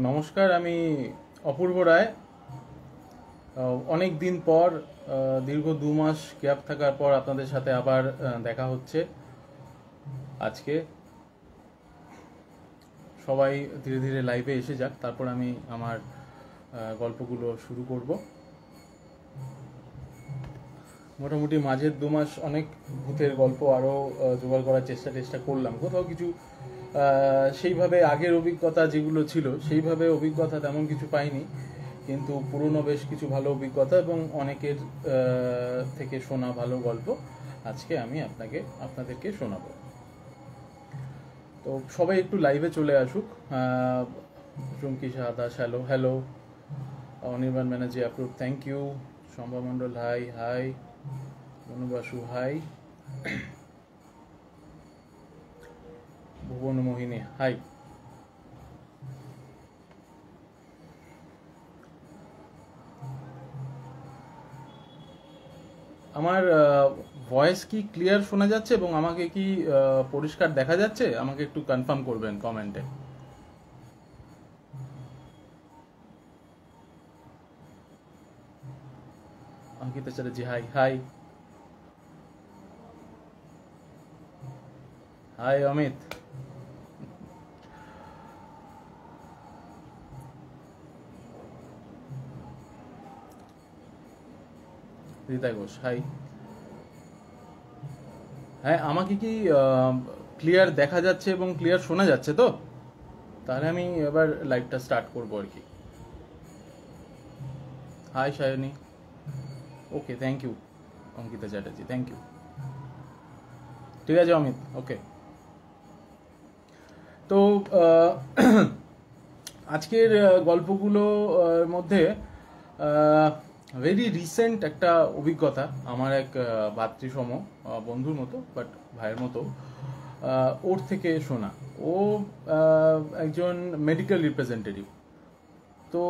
নমস্কার, আমি অপূর্ব রায়। অনেক দিন পর, দীর্ঘ 2 মাস গ্যাপ থাকার পর আপনাদের সাথে আবার দেখা হচ্ছে। আজকে সবাই ধীরে ধীরে লাইভে এসে যাক, তারপর আমি আমার গল্পগুলো শুরু করব। মোটামুটি মাঝের 2 মাস অনেক ভূতের গল্প আরও জোগাড় করার চেষ্টা করলাম। কোথাও কিছু সেইভাবে আগের অভিজ্ঞতা যেগুলো ছিল সেইভাবে অভিজ্ঞতা তেমন কিছু পাইনি, কিন্তু পুরনো বেশ কিছু ভালো অভিজ্ঞতা এবং অনেকের থেকে শোনা ভালো গল্প আজকে আমি আপনাদেরকে শোনাবো। তো সবাই একটু লাইভে চলে আসুক। Chumki Shah Das hello hello, Anirban Banerjee approve, thank you. Shambha Mandal hi hi, Manu Basu hi, Bhuban Mohini hi. আমার ভয়েস কি ক্লিয়ার শোনা যাচ্ছে এবং আমাকে কি পরিষ্কার দেখা যাচ্ছে? আমাকে একটু কনফার্ম করবেন কমেন্টে। Ankita Chatterjee hi hi hi, Amit Rita Ghosh hi. হ্যাঁ, আমাকে কি ক্লিয়ার দেখা যাচ্ছে এবং ক্লিয়ার শোনা যাচ্ছে? তো তাহলে আমি এবার লাইভটা স্টার্ট করবো আর কি। Hi Sayani, okay, thank you. Ankita Chatterjee thank you. ঠিক আছে অমিত, ওকে। তো আজকের গল্পগুলোর মধ্যে ভেরি রিসেন্ট একটা অভিজ্ঞতা, আমার এক ভাতৃসম বন্ধুর মতো, বাট ভাইয়ের মতো, ওর থেকে শোনা। ও একজন মেডিকেল রিপ্রেজেন্টেটিভ। তো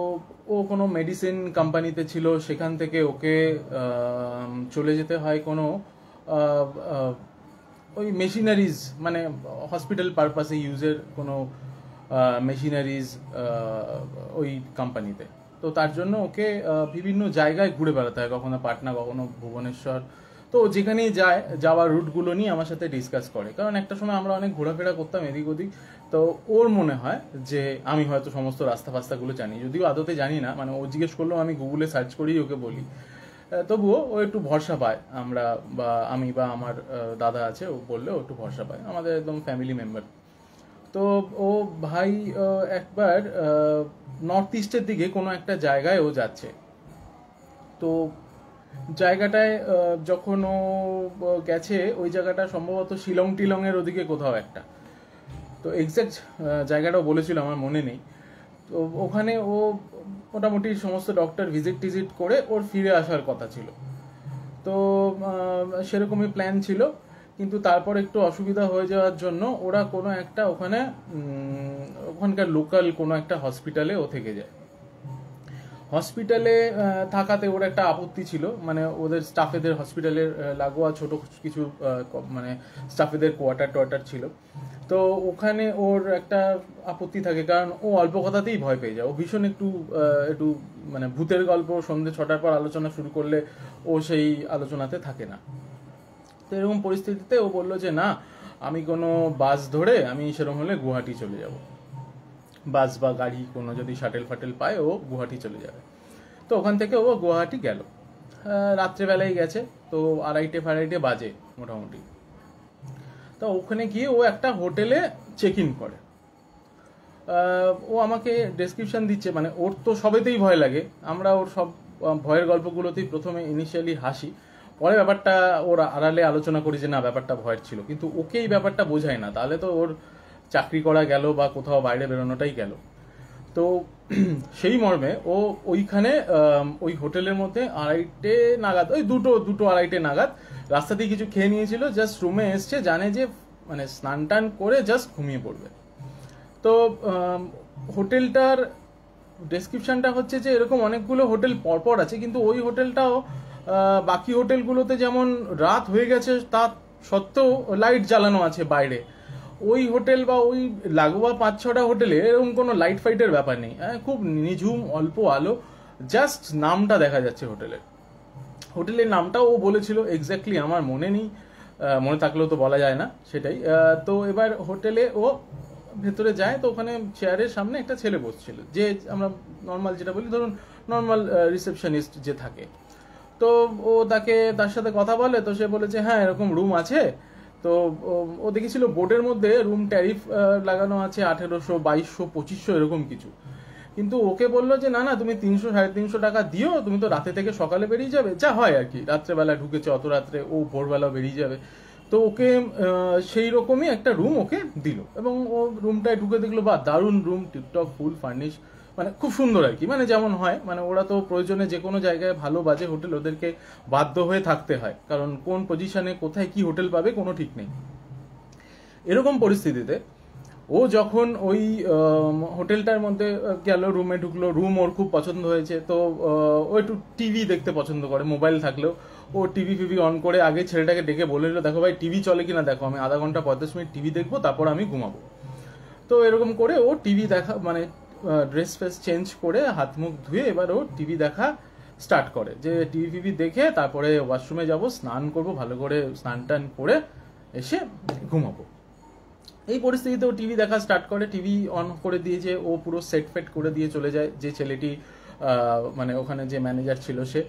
ও কোনো মেডিসিন কোম্পানিতে ছিল, সেখান থেকে ওকে চলে যেতে হয় কোনো ওই মেশিনারিজ, মানে হসপিটাল পারপাসে ইউজের কোনো মেশিনারিজ ওই কোম্পানিতে। তো তার জন্য ওকে বিভিন্ন জায়গায় ঘুরে বেড়াতে হয়, কখনো পাটনা, কখনো ভুবনেশ্বর। তো যেখানেই যায়, যাওয়ার রুটগুলো নিয়ে আমার সাথে ডিসকাস করে, কারণ একটা সময় আমরা অনেক ঘোরাফেরা করতাম এদিক ওদিক। তো ওর মনে হয় যে আমি হয়তো সমস্ত রাস্তা ফাস্তাগুলো জানি, যদিও আদতে জানি না। মানে ও জিজ্ঞেস করলেও আমি গুগলে সার্চ করেই ওকে বলি। তবুও ও একটু ভরসা পায়, আমি বা আমার দাদা আছে, ও বললে ও একটু ভরসা পায়, আমাদের একদম ফ্যামিলি মেম্বার। তো ও ভাই একবার নর্থ ইস্টের দিকে কোনো একটা জায়গায় ও যাচ্ছে। তো জায়গাটায় যখন ও গেছে, ওই জায়গাটা সম্ভবত শিলং টিলংয়ের ওদিকে কোথাও একটা। তো এক্স্যাক্ট জায়গাটাও বলেছিল, আমার মনে নেই। তো ওখানে ও মোটামুটি সমস্ত ডক্টর ভিজিট টিজিট করে ওর ফিরে আসার কথা ছিল। তো সেরকমই প্ল্যান ছিল, কিন্তু তারপর একটু অসুবিধা হয়ে যাওয়ার জন্য ওরা কোনো একটা ওখানকার লোকাল কোনো একটা হসপিটালে ও থেকে যায়। হসপিটালে থাকাতে ওর একটা আপত্তি ছিল, মানে ওদের স্টাফেদের হসপিটালের লাগোয়া ছোট কিছু মানে স্টাফেদের কোয়ার্টার ছিল। তো ওখানে ওর একটা আপত্তি থাকে, কারণ ও অল্প কথাতেই ভয় পেয়ে যায়। ও ভীষণ একটু মানে ভূতের গল্প সন্ধ্যে 6টার পর আলোচনা শুরু করলে ও সেই আলোচনাতে থাকে না। তো এরকম পরিস্থিতিতে ও বললো যে না, আমি কোনো বাস ধরে আমি সেরকম হলে গুয়াহাটি চলে যাব। বাস বা গাড়ি কোনো যদি শাটেল ফাটেল পায়, ও গুয়াহাটি চলে যাবে। তো ওখান থেকে ও গুয়াহাটি গেল। রাত্রেবেলায় গেছে, তো 2:30 বাজে মোটামুটি। তো ওখানে গিয়ে ও একটা হোটেলে চেক ইন করে। ও আমাকে ডেসক্রিপশন দিচ্ছে, মানে ওর তো সবেতেই ভয় লাগে। আমরা ওর সব ভয়ের গল্পগুলোতেই প্রথমে ইনিশিয়ালি হাসি, পরে ব্যাপারটা ওর আড়ালে আলোচনা করি যে না, ব্যাপারটা ভয়ের ছিল। কিন্তু ওকে এই ব্যাপারটা বোঝায় না, তাহলে তো ওর চাকরি করা গেল বা কোথাও বাইরে বেরোনোটাই গেল। তো সেই মর্মে ও ওইখানে ওই হোটেলের মধ্যে 2:30 নাগাদ, ওই 2-2:30 নাগাদ রাস্তাতেই কিছু খেয়ে নিয়েছিল, জাস্ট রুমে এসছে, জানে যে মানে স্নান টান করে জাস্ট ঘুমিয়ে পড়বে। তো হোটেলটার ডেসক্রিপশনটা হচ্ছে যে এরকম অনেকগুলো হোটেল পরপর আছে, কিন্তু ওই হোটেলটাও বাকি হোটেলগুলোতে যেমন রাত হয়ে গেছে তা সত্ত্বেও লাইট জ্বালানো আছে বাইরে, ওই হোটেল বা ওই লাগোয়া 5-6টা হোটেলে এরকম কোনো লাইট ফাইটের ব্যাপার নেই, খুব নিঝুম অল্প আলো, জাস্ট নামটা দেখা যাচ্ছে হোটেলের নামটাও ও বলেছিল, এক্স্যাক্টলি আমার মনে নেই, মনে থাকলেও তো বলা যায় না সেটাই। তো এবার হোটেলে ও ভেতরে যায়, তো ওখানে চেয়ারের সামনে একটা ছেলে বসছিল, যে আমরা নর্মাল যেটা বলি ধরুন নর্মাল রিসেপশনিস্ট যে থাকে। তো ও তার সাথে কথা বলে, তো সে বলেছে হ্যাঁ এরকম রুম আছে। তো ও দেখেছিল বোর্ডের মধ্যে রুম ট্যারিফ লাগানো আছে 1800, 2200, 2500 এরকম কিছু। কিন্তু ওকে বললো যে না না, তুমি 300-350 টাকা দিও, তুমি তো রাতে থেকে সকালে বেরিয়ে যাবে, যা হয় আর কি, রাত্রেবেলা ঢুকেছে অত রাত্রে, ও ভোরবেলা বেরিয়ে যাবে। তো ওকে সেই রকমই একটা রুম ওকে দিল, এবং ও রুমটায় ঢুকে দেখলো বা দারুণ রুম, টিপটপ ফুল ফার্নিশ, মানে খুব সুন্দর আর কি, মানে যেমন হয়, মানে ওরা তো প্রয়োজনে যে কোনো জায়গায় ভালো বাজে হোটেল ওদেরকে বাধ্য হয়ে থাকতে হয়, কারণ কোন পজিশনে কোথায় কি হোটেল পাবে কোনো ঠিক নেই। এরকম পরিস্থিতিতে ও যখন ওই হোটেলটার মধ্যে গেল, রুমে ঢুকলো, রুম ওর খুব পছন্দ হয়েছে। তো ও একটু টিভি দেখতে পছন্দ করে, মোবাইল থাকলেও ও টিভি ফিভি অন করে আগে ছেলেটাকে ডেকে বলে দিল, দেখো ভাই টিভি চলে কিনা দেখো, আমি আধা ঘন্টা 45 মিনিট টিভি দেখবো, তারপর আমি ঘুমাবো। তো এরকম করে ও টিভি দেখা, মানে ড্রেস ফ্রেস চেঞ্জ করে হাত মুখ ধুয়ে এবার ও টিভি দেখা স্টার্ট করে, যে টিভি ফিভি দেখে তারপরে ওয়াশরুমে যাব, স্নান করব, ভালো করে স্নান টান করে এসে ঘুমাবো। এই পরিস্থিতিতে ও টিভি দেখা স্টার্ট করে, টিভি অন করে দিয়ে যে ও পুরো সেট ফেট করে দিয়ে চলে যায়, যে ছেলেটি মানে ওখানে যে ম্যানেজার ছিল সে।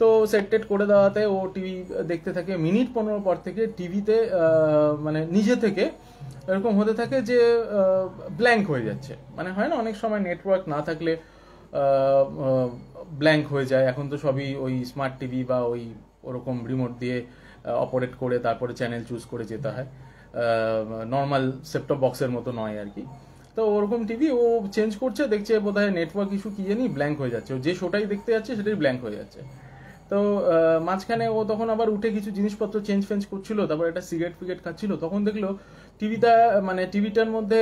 তো সেট টেট করে দেওয়াতে ও টিভি দেখতে থাকে। মিনিট 15 পর থেকে টিভিতে মানে নিজে থেকে এরকম হতে থাকে যে ব্ল্যাঙ্ক হয়ে যাচ্ছে, মানে হয় না অনেক সময় নেটওয়ার্ক না থাকলে ব্ল্যাঙ্ক হয়ে যায়। এখন তো সবই ওই স্মার্ট টিভি বা ওই ওরকম রিমোট দিয়ে অপারেট করে তারপরে চ্যানেল চুজ করে যেতে হয়, নর্মাল সেটটপ বক্সের মতো নয় আর কি। তো ওরকম টিভি ও চেঞ্জ করছে, দেখছে বোধহয় নেটওয়ার্ক ইস্যু কি জানি, ব্ল্যাঙ্ক হয়ে যাচ্ছে, ও যে শোটাই দেখতে যাচ্ছে সেটাই ব্ল্যাঙ্ক হয়ে যাচ্ছে। তো মাঝখানে ও তখন আবার উঠে কিছু জিনিসপত্র চেঞ্জ ফেঞ্জ করছিল, তারপর একটা সিগারেট ফিগারেট খাচ্ছিল, তখন দেখলো টিভিটা, মানে টিভিটার মধ্যে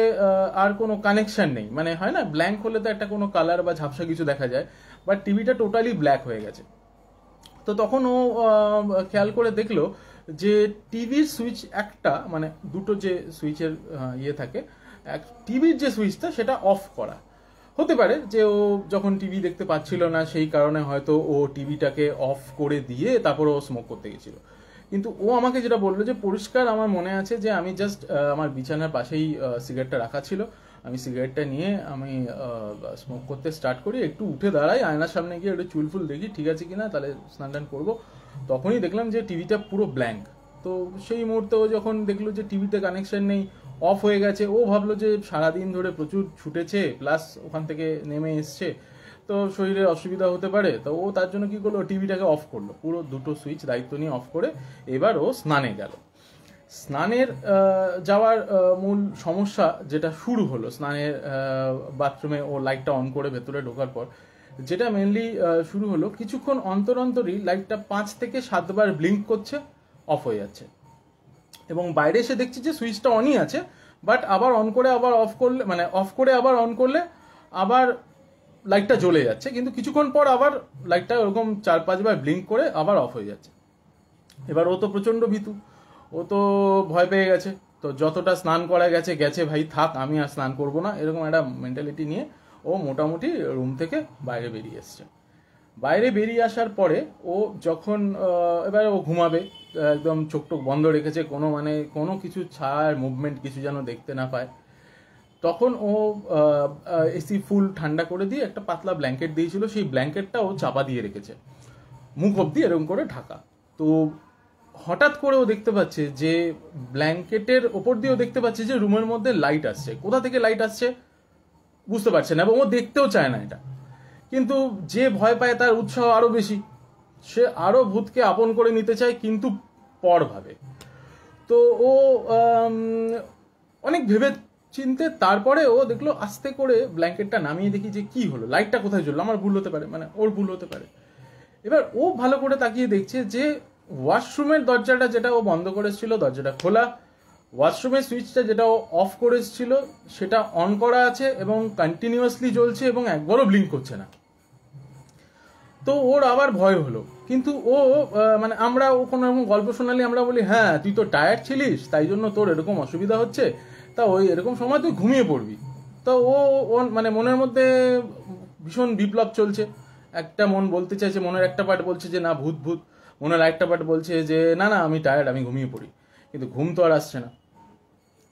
আর কোনো কানেকশন নেই, মানে হয় না ব্ল্যাঙ্ক হলে তো একটা কোনো কালার বা ঝাপসা কিছু দেখা যায়, বাট টিভিটা টোটালি ব্ল্যাক হয়ে গেছে। তো তখন ও খেয়াল করে দেখলো যে টিভির সুইচ একটা, মানে দুটো যে সুইচের ইয়ে থাকে, টিভির যে সুইচটা সেটা অফ করা। হতে পারে যে ও যখন টিভি দেখতে পাচ্ছিল না সেই কারণে হয়তো ও টিভিটাকে অফ করে দিয়ে তারপর ও স্মোক করতে গেছিল। কিন্তু ও আমাকে যেটা বললো যে পরিষ্কার আমার মনে আছে যে আমি জাস্ট আমার বিছানার পাশেই সিগারেটটা রাখা ছিল, আমি সিগারেটটা নিয়ে আমি স্মোক করতে স্টার্ট করি, একটু উঠে দাঁড়াই, আয়নার সামনে গিয়ে একটু চুল ফুল দেখি ঠিক আছে কিনা, তাহলে স্নান টান করবো, তখনই দেখলাম যে টিভিটা পুরো ব্ল্যাঙ্ক। তো সেই মুহূর্তে ও যখন দেখলো যে টিভিতে কানেকশন নেই, অফ হয়ে গেছে, ও ভাবলো যে সারাদিন ধরে প্রচুর ছুটেছে, প্লাস ওখান থেকে নেমে এসছে, তো শরীরে অসুবিধা হতে পারে। তো ও তার জন্য কি করলো, টিভিটাকে অফ করলো, পুরো দুটো সুইচ দায়িত্ব নিয়ে অফ করে এবার ও স্নানে গেল। স্নানের যাওয়ার মূল সমস্যা যেটা শুরু হলো স্নানের বাথরুমে ও লাইটটা অন করে ভেতরে ঢোকার পর, যেটা মেনলি শুরু হলো, কিছুক্ষণ অন্তর অন্তরই লাইটটা 5 থেকে 7 বার ব্লিঙ্ক করছে, অফ হয়ে যাচ্ছে, এবং বাইরে এসে দেখছি যে সুইচটা অনই আছে, বাট আবার অন করে আবার অফ করলে, মানে অফ করে আবার অন করলে আবার লাইটটা জ্বলে যাচ্ছে, কিন্তু কিছুক্ষণ পর আবার লাইটটা ওরকম 4-5 বার ব্লিঙ্ক করে আবার অফ হয়ে যাচ্ছে। এবার ও তো প্রচন্ড ভীতু, ও তো ভয় পেয়ে গেছে, তো যতটা স্নান করা গেছে গেছে, ভাই থাক আমি আর স্নান করবো না, এরকম একটা মেন্টালিটি নিয়ে ও মোটামুটি রুম থেকে বাইরে বেরিয়ে এসছে। বাইরে বেরিয়ে আসার পরে ও যখন এবার ও ঘুমাবে, একদম চোখ টোক বন্ধ রেখেছে, কোনো মানে কোনো কিছু ছাড় মুভমেন্ট কিছু যেন দেখতে না পায়, তখন ও এসি ফুল ঠান্ডা করে দিয়ে একটা পাতলা ব্ল্যাঙ্কেট দিয়েছিল, সেই ব্ল্যাঙ্কেটটা ও চাপা দিয়ে রেখেছে, মুখ অব্দি এরকম করে ঢাকা। তো হঠাৎ করে ও দেখতে পাচ্ছে যে ব্ল্যাঙ্কেটের ওপর দিয়েও দেখতে পাচ্ছে যে রুমের মধ্যে লাইট আসছে, কোথা থেকে লাইট আসছে বুঝতে পারছে না, এবং ও দেখতেও চায় না এটা। কিন্তু যে ভয় পায় তার উৎসাহ আরো বেশি, সে আরো ভূতকে আপন করে নিতে চায়, কিন্তু পর ভাবে। তো ও অনেক ভেবে চিনতে তারপরে ও দেখলো আস্তে করে ব্ল্যাঙ্কেটটা নামিয়ে, দেখি যে কি হলো, লাইটটা কোথায় জ্বললো, আমার ভুল হতে পারে, মানে ওর ভুল হতে পারে। এবার ও ভালো করে তাকিয়ে দেখছে যে ওয়াশরুমের দরজাটা যেটা ও বন্ধ করেছিল দরজাটা খোলা, ওয়াশরুমের সুইচটা যেটা ও অফ করেছিল সেটা অন করা আছে এবং কন্টিনিউয়াসলি জ্বলছে এবং একবারও ব্লিঙ্ক করছে না। তো ওর আবার ভয় হলো, কিন্তু ও মানে আমরা ও কোনো এরকম গল্প শোনালে আমরা বলি হ্যাঁ তুই তো টায়ার্ড ছিলিস তাই জন্য তোর এরকম অসুবিধা হচ্ছে, তা ওই এরকম সময় তুই ঘুমিয়ে পড়বি। তো ও মানে মনের মধ্যে ভীষণ বিপ্লব চলছে। একটা মন বলতে চাইছে, মনের একটা পার্ট বলছে যে না ভূত ভূত, মনের আরেকটা পার্ট বলছে যে না না আমি টায়ার্ড, আমি ঘুমিয়ে পড়ি, কিন্তু ঘুম তো আর আসছে না।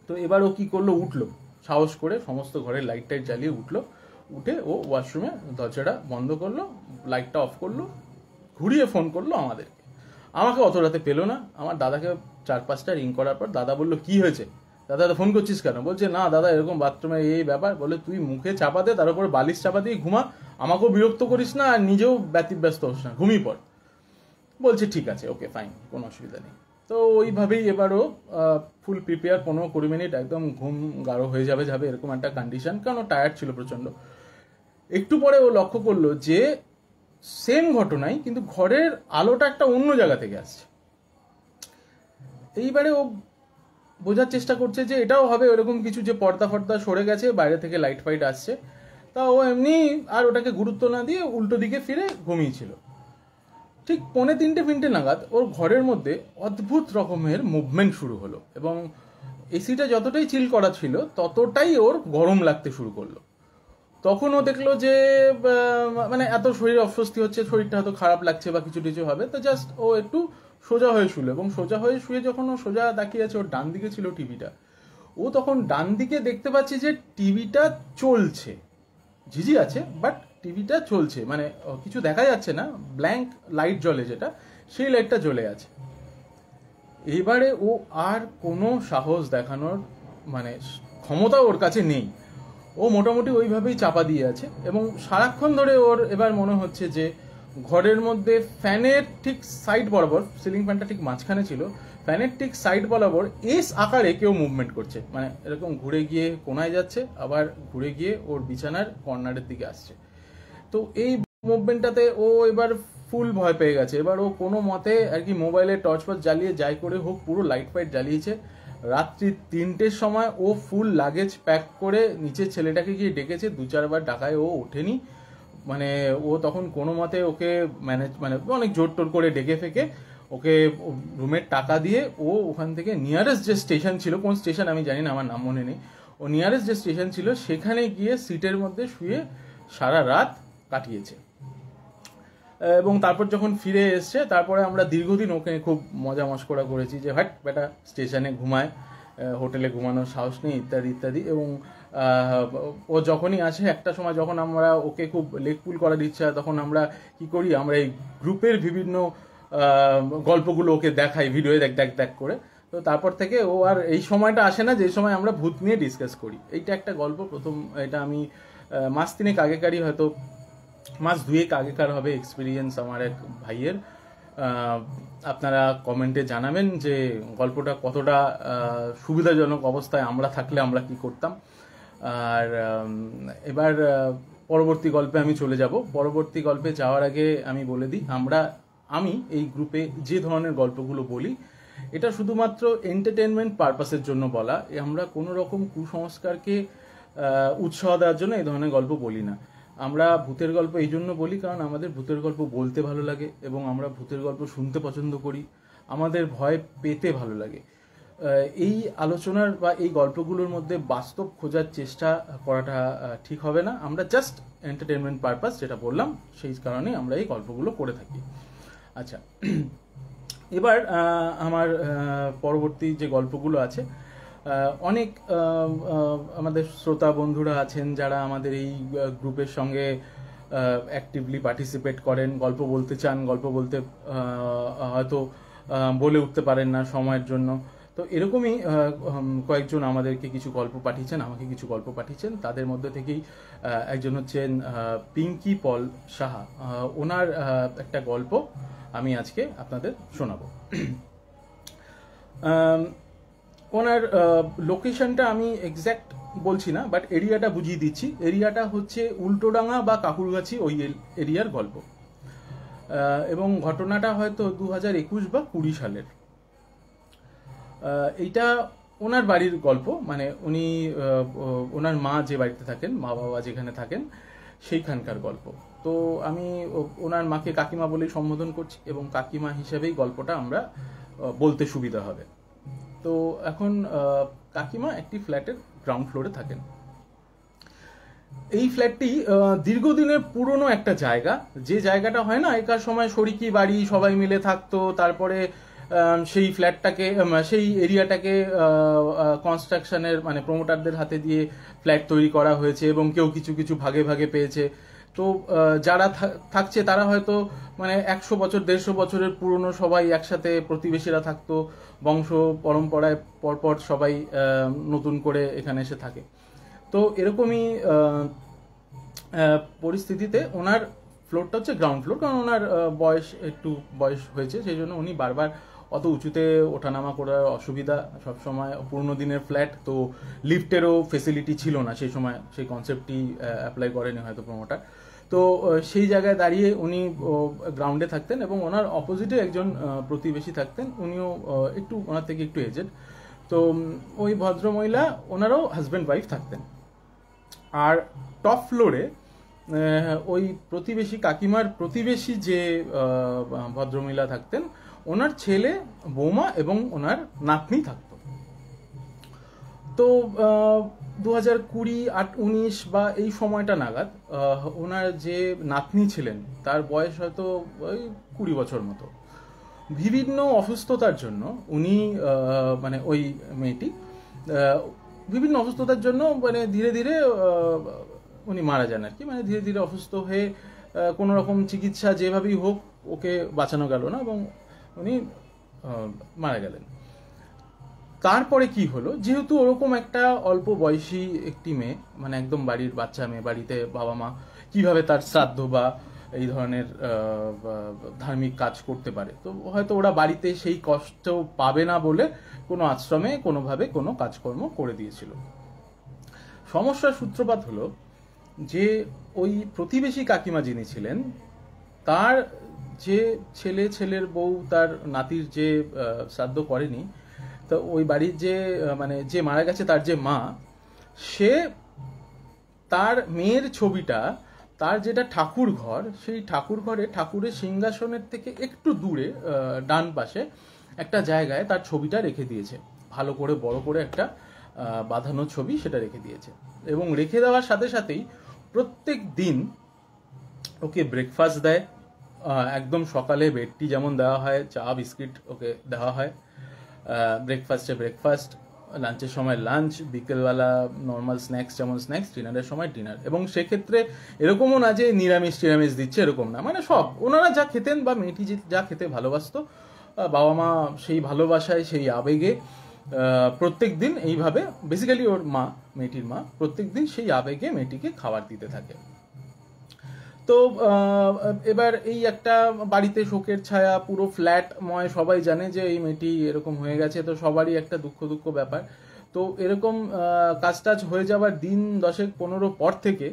তো এবার ও কি করলো, উঠলো সাহস করে, সমস্ত ঘরের লাইট টাইট জ্বালিয়ে উঠলো, উঠে ও ওয়াশরুমে দরজাটা বন্ধ করলো, লাইটটা অফ করলো, ঘুরিয়ে ফোন করলো আমাদেরকে। আমাকে অত রাতে পেলো না, আমার দাদাকে 4-5টা রিং করার পর দাদা বললো কি হয়েছে দাদা, ফোন করছিস কেন? বলছে না দাদা এরকম বাথরুমে এই ব্যাপার। বলে তুই মুখে চাপা দে, তার উপরে বালিশ চাপা দিয়ে ঘুমা, আমাকেও বিরক্ত করিস না আর নিজেও ব্যতিব্যস্ত হোস না, ঘুমিয়ে পড়। বলছে ঠিক আছে, ওকে ফাইন, কোনো অসুবিধা নেই। তো ওইভাবেই এবারও ফুল প্রিপেয়ার, 15-20 মিনিট একদম ঘুম গাঢ় হয়ে যাবে এরকম একটা কন্ডিশন, কারণ ও টায়ার্ড ছিল প্রচন্ড। একটু পরে ও লক্ষ্য করলো যে সেম ঘটনাই, কিন্তু ঘরের আলোটা একটা অন্য জায়গা থেকে আসছে। এইবারে ও বোঝার চেষ্টা করছে যে এটাও হবে ওরকম কিছু, যে পর্দা ফর্দা সরে গেছে, বাইরে থেকে লাইট ফাইট আসছে। তা ও এমনি আর ওটাকে গুরুত্ব না দিয়ে উল্টো দিকে ফিরে ঘুমিয়েছিল। ঠিক 2:45 নাগাদ ওর ঘরের মধ্যে অদ্ভুত রকমের মুভমেন্ট শুরু হলো, এবং এসিটা যতটাই চিল করা ছিল ততটাই ওর গরম লাগতে শুরু করলো। তখন ও দেখলো যে মানে এত শরীর অস্বস্তি হচ্ছে, শরীরটা হয়তো খারাপ লাগছে বা কিছু টিছু হবে, তো জাস্ট ও একটু সোজা হয়ে শুলো, এবং সোজা হয়ে শুয়ে যখন ও সোজা তাকিয়ে আছে, ওর ডান দিকে ছিল টিভিটা। ও তখন ডান দিকে দেখতে পাচ্ছে যে টিভিটা চলছে, ঝিঝি আছে বাট টিভিটা চলছে, মানে কিছু দেখা যাচ্ছে না, ব্ল্যাঙ্ক লাইট জ্বলে যেটা, সেই লাইটটা জ্বলে আছে। এবারে ও আর কোনো সাহস দেখানোর মানে ক্ষমতা ওর কাছে নেই, ও মোটামুটি ওইভাবেই চাপা দিয়ে আছে। এবং সারাক্ষণ ধরে ওর এবার মনে হচ্ছে যে ঘরের মধ্যে ফ্যানের ঠিক সাইড বরাবর, সিলিং ফ্যানটা ঠিক মাঝখানে ছিল, ফ্যানের ঠিক সাইড বরাবর এস আকারে কেউ মুভমেন্ট করছে, মানে এরকম ঘুরে গিয়ে কোনায় যাচ্ছে, আবার ঘুরে গিয়ে ওর বিছানার কর্নারের দিকে আসছে। তো এই মুভমেন্টটাতে ও এবার ফুল ভয় পেয়ে গেছে। এবার ও কোনো মতে আর কি মোবাইলে টর্চ ফর্চ জ্বালিয়ে যাই করে হোক পুরো লাইট ফাইট জ্বালিয়েছে। রাত্রি 3টের সময় ও ফুল লাগেজ প্যাক করে নিচে ছেলেটাকে গিয়ে ডেকেছে, 2-4 বার ডাকায় ও ওঠেনি। মানে ও তখন কোনো মতে ওকে ম্যানেজ, মানে অনেক জোর টোর করে ডেকে ফেকে ওকে রুমের টাকা দিয়ে ও ওখান থেকে নিয়ারেস্ট যে স্টেশন ছিল, কোন স্টেশন আমি জানি না, আমার নাম মনে নেই, ও নিয়ারেস্ট যে স্টেশন ছিল সেখানে গিয়ে সিটের মধ্যে শুয়ে সারা রাত কাটিয়েছে। এবং তারপর যখন ফিরে এসছে, তারপরে আমরা দীর্ঘদিন ওকে খুব মজা মস্করা করেছি যে হাট বেটা স্টেশনে ঘুমায়, হোটেলে ঘুমানোর সাহস নেই, ইত্যাদি ইত্যাদি। এবং ও যখনই আসে, একটা সময় যখন আমরা ওকে খুব লেগ পুল করার ইচ্ছা, তখন আমরা কি করি, আমরা এই গ্রুপের বিভিন্ন গল্পগুলো ওকে দেখাই, ভিডিও দেখ দেখ দেখ করে। তো তারপর থেকে ও আর এই সময়টা আসে না যে সময় আমরা ভূত নিয়ে ডিসকাস করি। এইটা একটা গল্প প্রথম, এটা আমি মাস 3 আগেকারই, হয়তো মাস 2 আগেকার হবে এক্সপিরিয়েন্স আমার এক ভাইয়ের। আপনারা কমেন্টে জানাবেন যে গল্পটা কতটা সুবিধাজনক অবস্থায় আমরা থাকলে আমরা কি করতাম। আর এবার পরবর্তী গল্পে আমি চলে যাব। পরবর্তী গল্পে যাওয়ার আগে আমি বলে দিই, আমি এই গ্রুপে যে ধরনের গল্পগুলো বলি এটা শুধুমাত্র এন্টারটেনমেন্ট পারপাসের জন্য বলা। আমরা কোনো রকম কুসংস্কারকে উৎসাহ দেওয়ার জন্য এই ধরনের গল্প বলি না। আমরা ভূতের গল্প এই জন্য বলি কারণ আমাদের ভূতের গল্প বলতে ভালো লাগে, এবং আমরা ভূতের গল্প শুনতে পছন্দ করি, আমাদের ভয় পেতে ভালো লাগে। এই আলোচনার বা এই গল্পগুলোর মধ্যে বাস্তব খোঁজার চেষ্টা করাটা ঠিক হবে না। আমরা জাস্ট এন্টারটেনমেন্ট পারপাস যেটা বললাম, সেই কারণে আমরা এই গল্পগুলো করে থাকি। আচ্ছা, এবার আমার পরবর্তী যে গল্পগুলো আছে, অনেক আমাদের শ্রোতা বন্ধুরা আছেন যারা আমাদের এই গ্রুপের সঙ্গে অ্যাক্টিভলি পার্টিসিপেট করেন, গল্প বলতে চান, গল্প বলতে হয়তো বলে উঠতে পারেন না সময়ের জন্য। তো এরকমই কয়েকজন আমাদেরকে কিছু গল্প পাঠিয়েছেন, আমাকে কিছু গল্প পাঠিয়েছেন। তাদের মধ্যে থেকেই একজন হচ্ছেন পিঙ্কি পল সাহা। ওনার একটা গল্প আমি আজকে আপনাদের শোনাবো। ওনার লোকেশনটা আমি এক্স্যাক্ট বলছি না, বাট এরিয়াটা বুঝিয়ে দিচ্ছি। এরিয়াটা হচ্ছে উল্টোডাঙ্গা বা কাকুরগাছি, ওই এরিয়ার গল্প। এবং ঘটনাটা হয়তো 2021 বা 20 সালের। এইটা ওনার বাড়ির গল্প, মানে উনি ওনার মা যে বাড়িতে থাকেন, মা বাবা যেখানে থাকেন সেইখানকার গল্প। তো আমি ওনার মাকে কাকিমা বলেই সম্বোধন করছি, এবং কাকিমা হিসেবেই গল্পটা আমরা বলতে সুবিধা হবে। তো এখন কাকিমা একটি ফ্ল্যাটের গ্রাউন্ড ফ্লোরে থাকেন। এই ফ্ল্যাটটি দীর্ঘদিনের পুরনো একটা জায়গা, যে জায়গাটা হয় না একার সময় শরিকি বাড়ি সবাই মিলে থাকতো, তারপরে সেই ফ্ল্যাটটাকে সেই এরিয়াটাকে কনস্ট্রাকশনের মানে প্রমোটারদের হাতে দিয়ে ফ্ল্যাট তৈরি করা হয়েছে এবং কেউ কিছু কিছু ভাগে ভাগে পেয়েছে। তো যারা থাকছে তারা হয়তো মানে 100 বছর 150 বছরের পুরনো, সবাই একসাথে প্রতিবেশীরা থাকতো, বংশ পরম্পরায় পরপর সবাই নতুন করে এখানে এসে থাকে। তো এরকমই পরিস্থিতিতে ওনার ফ্লোরটা হচ্ছে গ্রাউন্ড ফ্লোর, কারণ ওনার বয়স হয়েছে, সেই জন্য উনি বারবার অত উঁচুতে ওঠানামা করার অসুবিধা, সবসময় পুরনো দিনের ফ্ল্যাট, তো লিফটেরও ফেসিলিটি ছিল না সেই সময়, সেই কনসেপ্টটি অ্যাপ্লাই করেনি হয়তো প্রমোটার। তো সেই জায়গায় দাঁড়িয়ে উনি গ্রাউন্ডে থাকতেন এবং ওনার অপোজিটে একজন প্রতিবেশী থাকতেন, উনিও একটু ওনার থেকে একটু এজেড। তো ওই ভদ্রমহিলা ওনারও হাজব্যান্ড ওয়াইফ থাকতেন। আর টপ ফ্লোরে ওই প্রতিবেশী কাকিমার প্রতিবেশী যে ভদ্রমহিলা থাকতেন, ওনার ছেলে, বৌমা এবং ওনার নাতনি থাকতো। তো 2020-19 বা এই সময়টা নাগাদ ওনার যে নাতনি ছিলেন তার বয়স হয়তো ওই 20 বছর মতো। বিভিন্ন অসুস্থতার জন্য উনি মানে ওই মেয়েটি বিভিন্ন অসুস্থতার জন্য মানে ধীরে ধীরে উনি মারা যান আর কি, মানে ধীরে ধীরে অসুস্থ হয়ে কোনো রকম চিকিৎসা যেভাবেই হোক ওকে বাঁচানো গেল না এবং উনি মারা গেলেন। তারপরে কি হলো, যেহেতু ওরকম একটা অল্প বয়সী একটি মেয়ে, মানে একদম বাড়ির বাচ্চা মেয়ে, বাড়িতে বাবা মা কিভাবে তার শ্রাদ্ধ বা এই ধরনের ধার্মিক কাজ করতে পারে, তো হয়তো ওরা বাড়িতে সেই কষ্ট পাবে না বলে কোনো আশ্রমে কোনোভাবে কোনো কাজকর্ম করে দিয়েছিল। সমস্যার সূত্রপাত হলো যে ওই প্রতিবেশী কাকিমা যিনি ছিলেন, তার যে ছেলের বউ তার নাতির যে শ্রাদ্ধ করেনি, তো ওই বাড়ির যে মানে যে মারা গেছে তার যে মা, সে তার মেয়ের ছবিটা, তার যেটা ঠাকুর ঘর, সেই ঠাকুর ঘরে ঠাকুরের সিংহাসনের থেকে একটু দূরে ডান পাশে একটা জায়গায় তার ছবিটা রেখে দিয়েছে, ভালো করে বড় করে একটা বাঁধানো ছবি সেটা রেখে দিয়েছে। এবং রেখে দেওয়ার সাথে সাথেই প্রত্যেক দিন ওকে ব্রেকফাস্ট দেয়, একদম সকালে বেডটি যেমন দেওয়া হয়, চা বিস্কিট ওকে দেওয়া হয়, ব্রেকফাস্ট, লাঞ্চের সময় লাঞ্চ, বিকেলবেলা নর্মাল স্ন্যাক্স যেমন স্ন্যাক্স, ডিনারের সময় ডিনার। এবং সেক্ষেত্রে এরকমও না যে নিরামিষ দিচ্ছে, এরকম না, মানে সব ওনারা যা খেতেন বা মেয়েটি যা খেতে ভালোবাসতো, বাবা মা সেই ভালোবাসায় সেই আবেগে প্রত্যেক দিন এইভাবে, বেসিক্যালি ওর মা, মেয়েটির মা, প্রত্যেক দিন সেই আবেগে মেয়েটিকে খাবার দিতে থাকে। তো এবার এই একটা বাড়িতে শোকের ছায়া, পুরো ফ্ল্যাটময়, সবাই জানে যে এই মেয়েটি এরকম হয়ে গেছে, তো সবারই একটা দুঃখ ব্যাপার। তো এরকম কাজ টাজ হয়ে যাওয়ার দিন 10-15 পর থেকে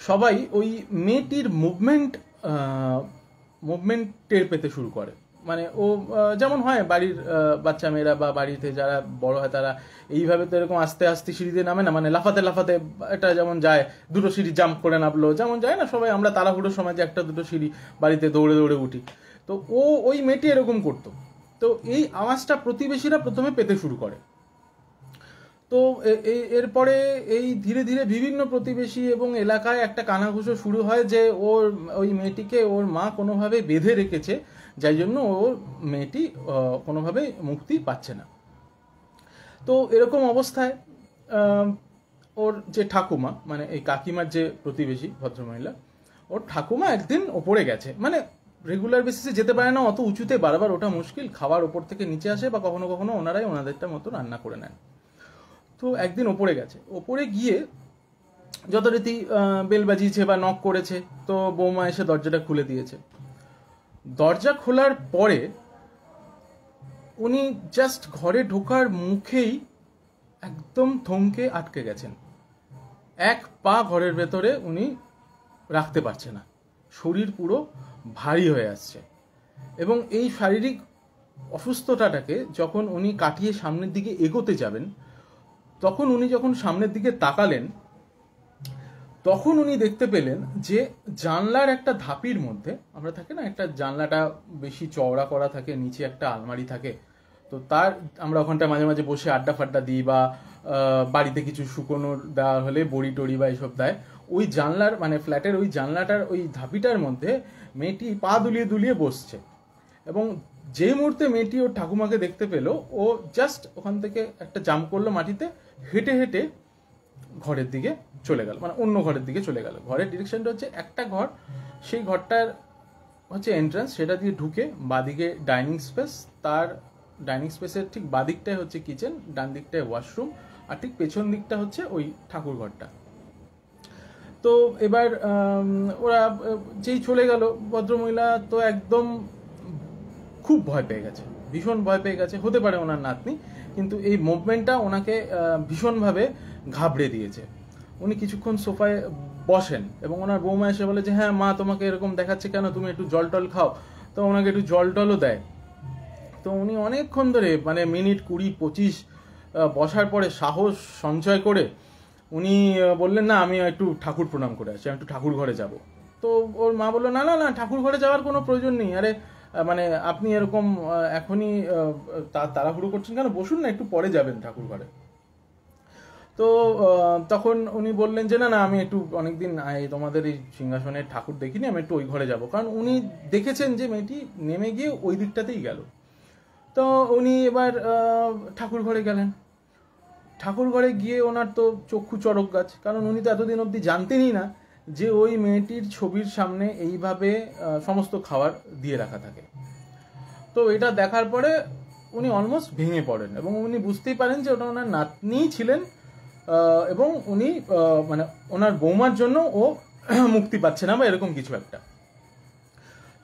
সবাই ওই মেয়েটির মুভমেন্ট টের পেতে শুরু করে। মানে ও যেমন হয় বাড়ির বাচ্চা মেয়েরা বা বাড়িতে যারা বড় হয় তারা এইভাবে তো এরকম আস্তে আস্তে সিঁড়িতে নামে না, মানে লাফাতে লাফাতে, এটা যেমন যায় 2টো সিঁড়ি জাম্প করে নামলো, যেমন যায় না সবাই, আমরা তাড়াহুড়োর সময় যে 1-2 সিঁড়ি বাড়িতে দৌড়ে দৌড়ে উঠি, তো ওই মেয়েটি এরকম করতো। তো এই আওয়াজটা প্রতিবেশীরা প্রথমে পেতে শুরু করে। তো এরপরে এই ধীরে ধীরে বিভিন্ন প্রতিবেশী এবং এলাকায় একটা কানাঘুষো শুরু হয় যে ওই মেয়েটিকে ওর মা কোনোভাবে বেঁধে রেখেছে, যাই জন্য ওর মেয়েটি কোনোভাবে মুক্তি পাচ্ছে না। তো এরকম অবস্থায় ওর যে ঠাকুমা, মানে এই কাকিমার যে প্রতিবেশী ভদ্রমহিলা, ওর ঠাকুমা একদিন ওপরে গেছে, মানে রেগুলার বেসিসে যেতে পারে না, অত উঁচুতে বারবার ওটা মুশকিল, খাবার ওপর থেকে নিচে আসে বা কখনো কখনো ওনারাই ওনাদেরটা মতো রান্না করে নেন। তো একদিন ওপরে গেছে, ওপরে গিয়ে যথারীতি বেল বাজিয়েছে বা নক করেছে, তো বৌমা এসে দরজাটা খুলে দিয়েছে। দরজা খোলার পরে উনি জাস্ট ঘরে ঢোকার মুখেই একদম থমকে আটকে গেছেন, এক পা ঘরের ভেতরে উনি রাখতে পারছে না, শরীর পুরো ভারী হয়ে আসছে। এবং এই শারীরিক অসুস্থতাটাকে যখন উনি কাটিয়ে সামনের দিকে এগোতে যাবেন, তখন উনি যখন সামনের দিকে তাকালেন, তখন উনি দেখতে পেলেন যে জানলার একটা ধাপির মধ্যে, আমরা থাকে না একটা জানলাটা বেশি চওড়া করা থাকে, নিচে একটা আলমারি থাকে, তো তো তার আমরা ওখানটা মাঝে মাঝে বসে আড্ডা ফাড্ডা দিই, বা বাড়িতে কিছু শুকোনোর দেওয়া হলে বড়ি টড়ি বা এইসব দেয়। ওই জানলার মানে ফ্ল্যাটের ওই জানলাটার ওই ধাপিটার মধ্যে মেয়েটি পা দুলিয়ে দুলিয়ে বসছে, এবং যে মুহূর্তে মেয়েটি ওর ঠাকুমাকে দেখতে পেলো, ও জাস্ট ওখান থেকে একটা জাম্প করলো মাটিতে, হেঁটে হেঁটে ঘরের দিকে চলে গেল, মানে অন্য ঘরের দিকে চলে গেল। ঘরের ডিরেকশনটা হচ্ছে একটা ঘর, সেই ঘরটার হচ্ছে এন্ট্রান্স, সেটা দিয়ে ঢুকে বাদিকে ডাইনিং স্পেস, তার ডাইনিং স্পেসের ঠিক বাদিকটাই হচ্ছে কিচেন, ডান দিকটায় ওয়াশরুম, আর ঠিক পেছন দিকটা হচ্ছে ওই ঠাকুর ঘরটা। তো এবার ওরা যেই চলে গেল, ভদ্রমহিলা তো একদম খুব ভয় পেয়ে গেছে, ভীষণ ভয় পেয়ে গেছে। হতে পারে ওনার নাতনি, কিন্তু এই মুভমেন্টটা ওনাকে ভীষণভাবে ঘাবড়ে দিয়েছে। উনি কিছুক্ষণ সোফায় বসেন এবং ওনার বৌমা এসে বলে যে হ্যাঁ মা, তোমাকে এরকম দেখাচ্ছে কেন, তুমি একটু জল টল খাও। তো ওনাকে একটু জল টলও দেয়। তো উনি অনেকক্ষণ ধরে মানে মিনিট 20-25 বসার পরে সাহস সঞ্চয় করে উনি বললেন না, আমি একটু ঠাকুর প্রণাম করে আসি, আমি একটু ঠাকুর ঘরে যাব। তো ওর মা বললো না না না, ঠাকুর ঘরে যাওয়ার কোনো প্রয়োজন নেই, আরে মানে আপনি এরকম এখনই তাড়াহুড়ো করছেন কেন, বসুন না, একটু পরে যাবেন ঠাকুর ঘরে। তো তখন উনি বললেন যে না না, আমি একটু অনেকদিন তোমাদের এই সিংহাসনের ঠাকুর দেখিনি, আমি একটু ওই ঘরে যাব। কারণ উনি দেখেছেন যে মেয়েটি নেমে গিয়ে ওই দিকটাতেই গেল। তো উনি এবার ঠাকুর ঘরে গেলেন। ঠাকুর ঘরে গিয়ে ওনার তো চক্ষু চড়ক গাছ, কারণ উনি তো এতদিন অবধি জানতেনই না যে ওই মেয়েটির ছবির সামনে এইভাবে সমস্ত খাবার দিয়ে রাখা থাকে। তো এটা দেখার পরে উনি অলমোস্ট ভেঙে পড়েন, এবং উনি বুঝতেই পারেন যে ওটা ওনার নাতনিই ছিলেন, এবং উনি মানে ওনার বৌমার জন্য ও মুক্তি পাচ্ছে না বা এরকম কিছু একটা।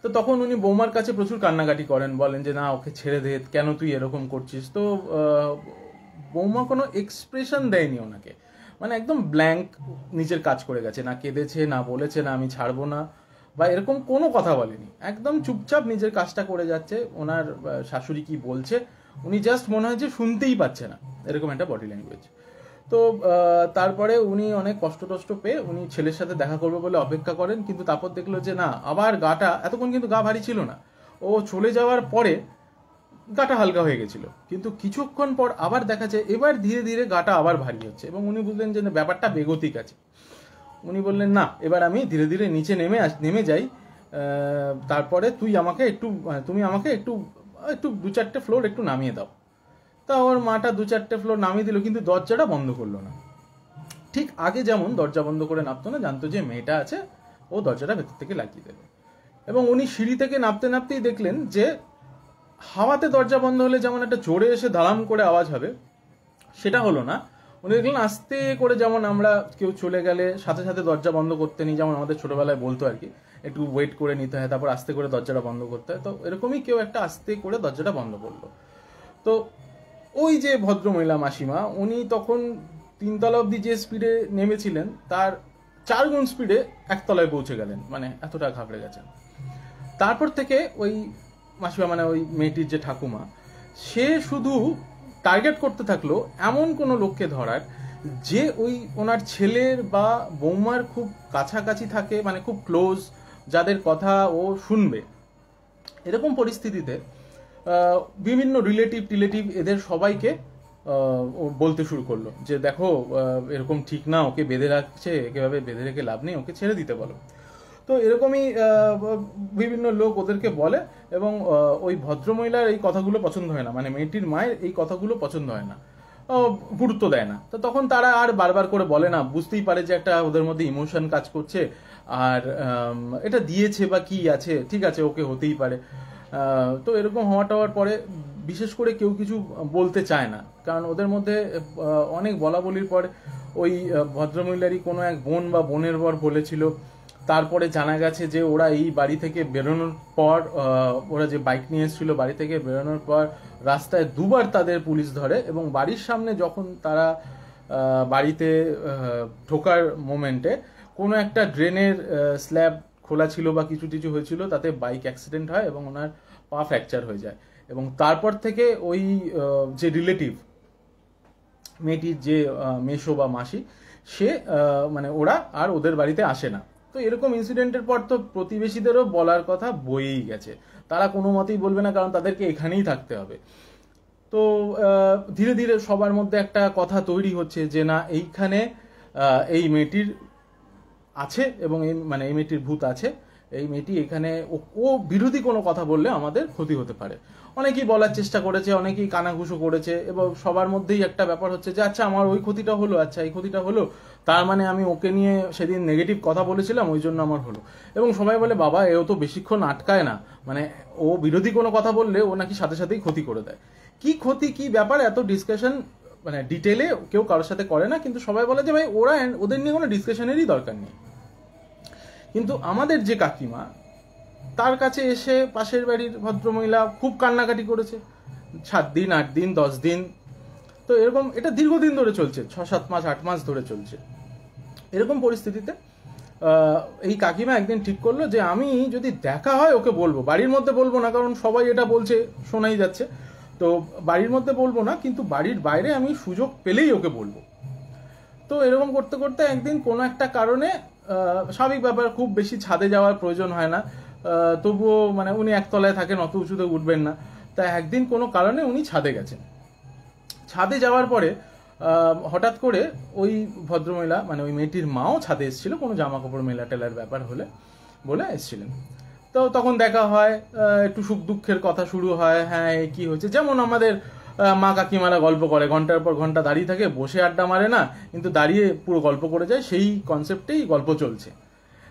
তো তখন উনি বৌমার কাছে প্রচুর কান্নাকাটি করেন, বলেন যে না, ওকে ছেড়ে দে, কেন তুই এরকম করছিস। তো বৌমা কোনো এক্সপ্রেশন দেয়নি ওনাকে, মানে একদম ব্ল্যাঙ্ক নিজের কাজ করে গেছে, না কেঁদেছে, না বলেছে না আমি ছাড়বো না বা এরকম কোনো কথা বলেনি, একদম চুপচাপ নিজের কাজটা করে যাচ্ছে। ওনার শাশুড়ি কি বলছে উনি জাস্ট মনে হয় যে শুনতেই পাচ্ছে না, এরকম একটা বডি ল্যাঙ্গুয়েজ। তো তারপরে উনি অনেক কষ্ট টষ্ট পেয়ে উনি ছেলের সাথে দেখা করবে বলে অপেক্ষা করেন, কিন্তু তারপর দেখলো যে না, আবার গাটা, এতক্ষণ কিন্তু গা ভারী ছিল না, ও চলে যাওয়ার পরে গাটা হালকা হয়ে গেছিল, কিন্তু কিছুক্ষণ পর আবার দেখা যায় এবার ধীরে ধীরে গাটা আবার ভারী হচ্ছে, এবং উনি বুঝলেন যে ব্যাপারটা বেগতিক আছে। উনি বললেন না, এবার আমি ধীরে ধীরে নিচে নেমে যাই, তারপরে তুমি আমাকে একটু 2-4টে ফ্লোর একটু নামিয়ে দাও। তা ওর মাটা 2-4টে ফ্লোর নামিয়ে দিল, কিন্তু দরজাটা বন্ধ করলো না। ঠিক আগে যেমন দরজা বন্ধ করে নামতো না, জানতো যে মেয়েটা আছে, ও দরজাটা ভেতর থেকে লাগিয়ে দেবে। এবং উনি সিঁড়ি থেকে নামতে নামতেই দেখলেন যে হাওয়াতে দরজা বন্ধ হলে যেমন একটা জোরে এসে ধারাম করে আওয়াজ হবে, সেটা হলো না। উনি দেখলেন আস্তে করে, যেমন আমরা কেউ চলে গেলে সাথে সাথে দরজা বন্ধ করতে নিই, যেমন আমাদের ছোটবেলায় বলতো আর কি, একটু ওয়েট করে নিতে হয়, তারপর আস্তে করে দরজাটা বন্ধ করতে হয়। তো এরকমই কেউ একটা আস্তে করে দরজাটা বন্ধ করলো। তো ওই যে ভদ্রমহিলা মাসিমা, উনি তখন 3 তলা অব্দি যে স্পিডে নেমেছিলেন তার 4 গুণ স্পিডে 1 তলায় পৌঁছে গেলেন, মানে এতটা ঘাবড়ে গেছেন। তারপর থেকে ওই মাসিমা, মানে ওই মেয়েটির যে ঠাকুমা, সে শুধু টার্গেট করতে থাকলো এমন কোনো লোককে ধরার যে ওই ওনার ছেলের বা বৌমার খুব কাছাকাছি থাকে, মানে খুব ক্লোজ, যাদের কথা ও শুনবে। এরকম পরিস্থিতিতে বিভিন্ন রিলেটিভ এদের সবাইকে ও বলতে শুরু করলো যে দেখো, এরকম ঠিক না, ওকে বেঁধে রাখছে, একেভাবে বেঁধে রেখে লাভ নেই, ওকে ছেড়ে দিতে বলো। তো এরকমই বিভিন্ন লোক ওদেরকে বলে, এবং ওই ভদ্রমহিলার এই কথাগুলো পছন্দ হয় না, মানে মেয়েটির মায়ের এই কথাগুলো পছন্দ হয় না, গুরুত্ব দেয় না। তো তখন তারা আর বারবার করে বলে না, বুঝতেই পারে যে একটা ওদের মধ্যে ইমোশন কাজ করছে, আর এটা দিয়েছে বা কি আছে, ঠিক আছে ওকে হতেই পারে। তো এরকম হওয়ার পরে বিশেষ করে কেউ কিছু বলতে চায় না, কারণ ওদের মধ্যে অনেক বলা বলির পরে ওই ভদ্রমহিলারই কোনো এক বোন বা বোনের বর বলেছিল। তারপরে জানা গেছে যে ওরা এই বাড়ি থেকে বেরোনোর পর, ওরা যে বাইক নিয়ে এসেছিল, বাড়ি থেকে বেরোনোর পর রাস্তায় 2বার তাদের পুলিশ ধরে, এবং বাড়ির সামনে যখন তারা বাড়িতে ঢোকার মোমেন্টে কোনো একটা ড্রেনের স্ল্যাব খোলা ছিল বা কিছু টিছু হয়েছিল, তাতে বাইক অ্যাক্সিডেন্ট হয় এবং ওনার পা ফ্র্যাকচার হয়ে যায়। এবং তারপর থেকে ওই যে রিলেটিভ, মেয়েটির যে মেশো বা মাসি, সে মানে ওরা আর ওদের বাড়িতে আসে না। তো এরকম ইনসিডেন্টের পর তো প্রতিবেশীদেরও বলার কথা বয়েই গেছে, তারা কোনো মতেই বলবে না, কারণ তাদেরকে এখানেই থাকতে হবে। তো ধীরে ধীরে সবার মধ্যে একটা কথা তৈরি হচ্ছে যে না এইখানে এই মেয়েটির আছে এবং এই মানে এই মেয়েটির ভূত আছে, এই মেয়েটি এখানে ও বিরোধী কোনো কথা বললে আমাদের ক্ষতি হতে পারে। অনেকেই বলার চেষ্টা করেছে, অনেকেই কানাঘুষো করেছে, এবং সবার মধ্যেই একটা ব্যাপার হচ্ছে যে আচ্ছা আমার ওই ক্ষতিটা হলো, আচ্ছা এই ক্ষতিটা হলো, তার মানে আমি ওকে নিয়ে সেদিন নেগেটিভ কথা বলেছিলাম ওই জন্য আমার হলো। এবং সবাই বলে বাবা এও তো বেশিক্ষণ আটকায় না, মানে ও বিরোধী কোনো কথা বললে ও নাকি সাথে সাথেই ক্ষতি করে দেয়। কি ক্ষতি কি ব্যাপার এত ডিসকাশন মানে ডিটেলে কেউ কারোর সাথে করে না, কিন্তু সবাই বলে যে ভাই ওদের নিয়ে কোনো ডিসকাশনেরই দরকার নেই। কিন্তু আমাদের যে কাকিমা, তার কাছে এসে পাশের বাড়ির ভদ্রমহিলা খুব কান্নাকাটি করেছে 7 দিন 8 দিন 10 দিন। তো এরকম এটা দীর্ঘদিন ধরে চলছে, 6-7 মাস 8 মাস ধরে চলছে। এরকম পরিস্থিতিতে এই কাকিমা একদিন ঠিক করলো যে আমি যদি দেখা হয় ওকে বলবো, বাড়ির মধ্যে বলবো না কারণ সবাই এটা বলছে শোনাই যাচ্ছে, তো বাড়ির মধ্যে বলবো না, কিন্তু বাড়ির বাইরে আমি সুযোগ পেলেই ওকে বলবো। তো এরকম করতে করতে একদিন কোনো একটা কারণে স্বাভাবিক ব্যাপার, খুব বেশি ছাদে যাওয়ার প্রয়োজন হয় না, তবুও মানে উনি একতলায় থাকেন, অত উঁচুতে উঠবেন না, তা একদিন কোনো কারণে উনি ছাদে গেছেন। ছাদে যাওয়ার পরে হঠাৎ করে ওই ভদ্রমহিলা মানে ওই মেয়েটির মাও ছাদে এসেছিল, কোনো জামা কাপড় মেলা টেলার ব্যাপার হলে বলে এসেছিলেন। তো তখন দেখা হয়, একটু সুখ দুঃখের কথা শুরু হয়, হ্যাঁ কি হয়েছে, যেমন আমাদের মা কাকিমারা গল্প করে, ঘন্টার পর ঘন্টা দাঁড়িয়ে থাকে, বসে আড্ডা মারে না, কিন্তু দাঁড়িয়ে পুরো গল্প করে যায়, সেই কনসেপ্টেই গল্প চলছে।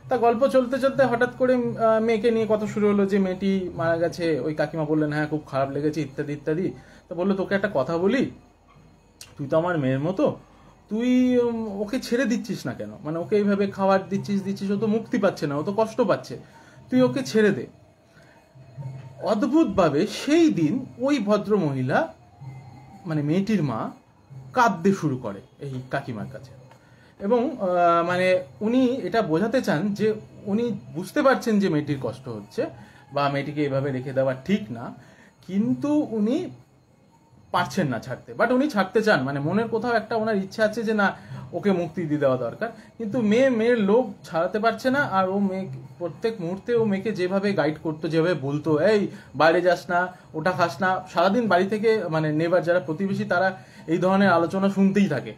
তা গল্প চলতে চলতে হঠাৎ করে মেয়েকে নিয়ে কথা শুরু হলো যে মেয়েটি মারা গেছে। ওই কাকিমা বললেন হ্যাঁ খুব খারাপ লেগেছে ইত্যাদি ইত্যাদি। তো বললো তোকে একটা কথা বলি, তুই তো আমার মেয়ের মতো, তুই ওকে ছেড়ে দিচ্ছিস না কেন, মানে ওকে এইভাবে খাবার দিচ্ছিস, ও তো মুক্তি পাচ্ছে না, ও তো কষ্ট পাচ্ছে, তুই ওকে ছেড়ে দে। অদ্ভুতভাবে সেই দিন ওই ভদ্র মহিলা মানে মেয়েটির মা কাঁদতে শুরু করে এই কাকিমার কাছে, এবং মানে উনি এটা বোঝাতে চান যে উনি বুঝতে পারছেন যে মেয়েটির কষ্ট হচ্ছে বা মেয়েটিকে এভাবে রেখে দেওয়া ঠিক না, কিন্তু উনি পারছেন না ছাড়তে, বাট উনি ছাড়তে চান, মানে মনের কোথাও একটা ওনার ইচ্ছা আছে যে না ওকে মুক্তি দিয়ে দেওয়া দরকার, কিন্তু মেয়ের লোভ ছাড়াতে পারছে না। আর ও মেয়ে প্রত্যেক মুহূর্তে ও মেয়েকে যেভাবে গাইড করতো, যেভাবে বলতো এই বাইরে যাস না, ওটা খাস না, সারাদিন বাড়ি থেকে মানে নেবার যারা প্রতিবেশী তারা এই ধরনের আলোচনা শুনতেই থাকে।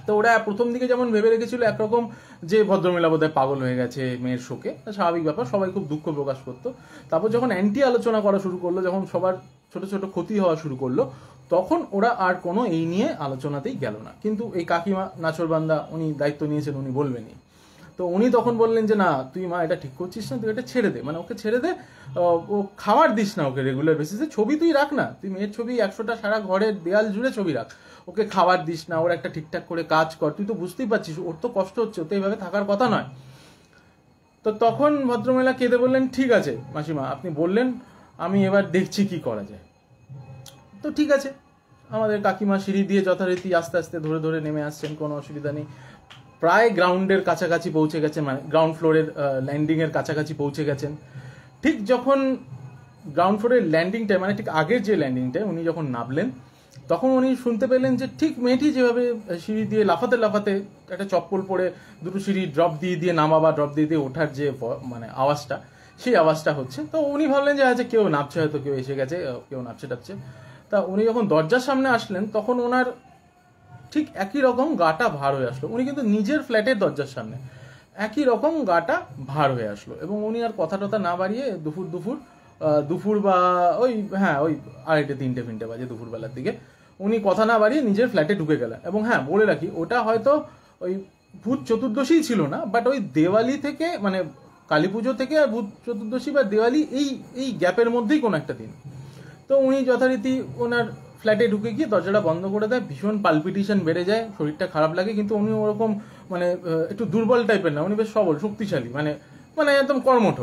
তো ওরা প্রথম দিকে যেমন ভেবে রেখেছিল একরকম যে ভদ্রমহিলা বোধহয় পাগল হয়ে গেছে মেয়ের শোকে, স্বাভাবিক ব্যাপার, সবাই খুব দুঃখ প্রকাশ করতো। তারপর যখন অ্যান্টি আলোচনা করা শুরু করলো, যখন সবার ছোট ছোট ক্ষতি হওয়া শুরু করলো, তখন ওরা আর কোনো এই নিয়ে আলোচনাতেই গেল না। কিন্তু এই কাকিমা নাচরবান্দা উনি দায়িত্ব নিয়েছেন, উনি বলবেনই। তো উনি তখন বললেন যে না তুই মা এটা ঠিক করছিস না, তুই এটা ছেড়ে দে, মানে ওকে ছেড়ে দে, ও খাবার দিস না ওকে রেগুলার বেসিসে, ছবি তুই রাখ না, তুই মেয়ের ছবি 100টা সারা ঘরের দেয়াল জুড়ে ছবি রাখ, ওকে খাবার দিস না, ওর একটা ঠিকঠাক করে কাজ কর, তুই তো বুঝতেই পারছিস ওর তো কষ্ট হচ্ছে, ও তো এইভাবে থাকার কথা নয়। তো তখন ভদ্রমহিলা কেঁদে বললেন ঠিক আছে মাসিমা আপনি বললেন, আমি এবার দেখছি কি করা যায়। তো ঠিক আছে, আমাদের কাকিমা সিঁড়ি দিয়ে যথারীতি আস্তে আস্তে ধরে ধরে নেমে আসছেন, কোনো অসুবিধা নেই, প্রায় গ্রাউন্ডের কাছাকাছি পৌঁছে গেছেন, মানে গ্রাউন্ড ফ্লোরের ল্যান্ডিংয়ের কাছাকাছি পৌঁছে গেছেন। ঠিক যখন গ্রাউন্ড ফ্লোরের ল্যান্ডিংটায় মানে ঠিক আগের যে ল্যান্ডিংটায় উনি যখন নামলেন, তখন উনি শুনতে পেলেন যে ঠিক মেয়েটি যেভাবে সিঁড়ি দিয়ে লাফাতে লাফাতে একটা চপ্পল পরে দুটো সিঁড়ি ড্রপ দিয়ে দিয়ে নামা বা ড্রপ দিয়ে দিয়ে ওঠার যে মানে আওয়াজটা, সেই আওয়াজটা হচ্ছে। তো উনি ভাবলেন যে আচ্ছা কেউ নামছে, হয়তো কেউ এসে গেছে, কেউ নামছে টাপছে। তা উনি যখন দরজার সামনে আসলেন তখন ওনার ঠিক একই রকম গাটা ভার হয়ে আসলো। উনি কিন্তু নিজের ফ্ল্যাটের দরজার সামনে, একই রকম গাটা ভার হয়ে আসলো, এবং উনি আর কথা টথা না বাড়িয়ে দুপুর বা ওই হ্যাঁ ওই 2:30-3টে বাজে দুপুরবেলার দিকে উনি কথা না বাড়িয়ে নিজের ফ্ল্যাটে ঢুকে গেলেন। এবং হ্যাঁ বলে রাখি ওটা হয়তো ওই ভূত চতুর্দশী ছিল না, বাট ওই দেওয়ালি থেকে মানে কালী পুজো থেকে আর ভূত চতুর্দশী বা দেওয়ালি এই গ্যাপের মধ্যেই কোনো একটা দিন। তো উনি যথারীতি ওনার ফ্ল্যাটে ঢুকে গিয়ে দরজাটা বন্ধ করে দেয়, ভীষণ পালপিটেশন বেড়ে যায়, শরীরটা খারাপ লাগে, কিন্তু উনি ওরকম মানে একটু দুর্বল টাইপের না, উনি বেশ সবল শক্তিশালী, মানে মানে একদম কর্মঠ।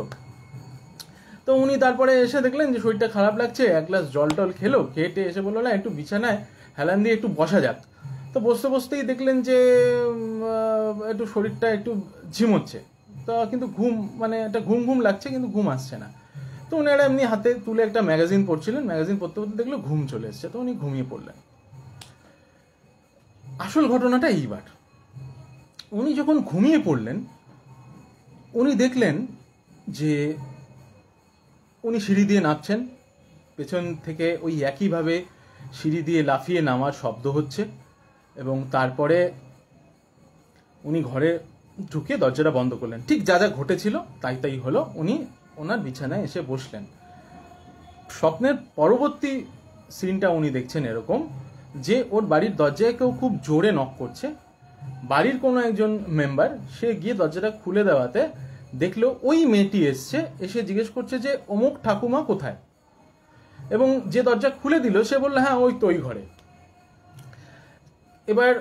তো উনি তারপরে এসে দেখলেন যে শরীরটা খারাপ লাগছে, এক গ্লাস জল টল খেলো, খেয়ে এসে বললো না একটু বিছানায় হেলান দিয়ে একটু বসা যাক। তো বসতে বসতেই দেখলেন যে একটু শরীরটা একটু ঝিমোচ্ছে, তো কিন্তু ঘুম মানে একটা ঘুম ঘুম লাগছে, কিন্তু ঘুম আসছে না। তো উনি একটা এমনি হাতে তুলে একটা ম্যাগাজিন পড়ছিলেন, ম্যাগাজিন পড়তে পড়তে দেখলো ঘুম চলে এসছে, তো উনি ঘুমিয়ে পড়লেন। আসল ঘটনাটা এইবার, উনি যখন ঘুমিয়ে পড়লেন উনি দেখলেন যে উনি সিঁড়ি দিয়ে নামছেন, পেছন থেকে ওই একইভাবে সিঁড়ি দিয়ে লাফিয়ে নামার শব্দ হচ্ছে, এবং তারপরে উনি ঘরে ঢুকে দরজাটা বন্ধ করলেন। ঠিক যা যা ঘটেছিল তাই তাই হলো। উনি ওনার বিছানায় এসে বসলেন। স্বপ্নের পরবর্তী সিনটা উনি দেখছেন এরকম যে ওর বাড়ির দরজায় কেউ খুব জোরে নক করছে। বাড়ির কোনো একজন মেম্বার, সে গিয়ে দরজাটা খুলে দেওয়াতে দেখলো ওই মেয়েটি এসে জিজ্ঞেস করছে যে অমুক ঠাকুমা কোথায়, এবং যে দরজা খুলে দিল সে বললো হ্যাঁ ওই তো ওই ঘরে। এবার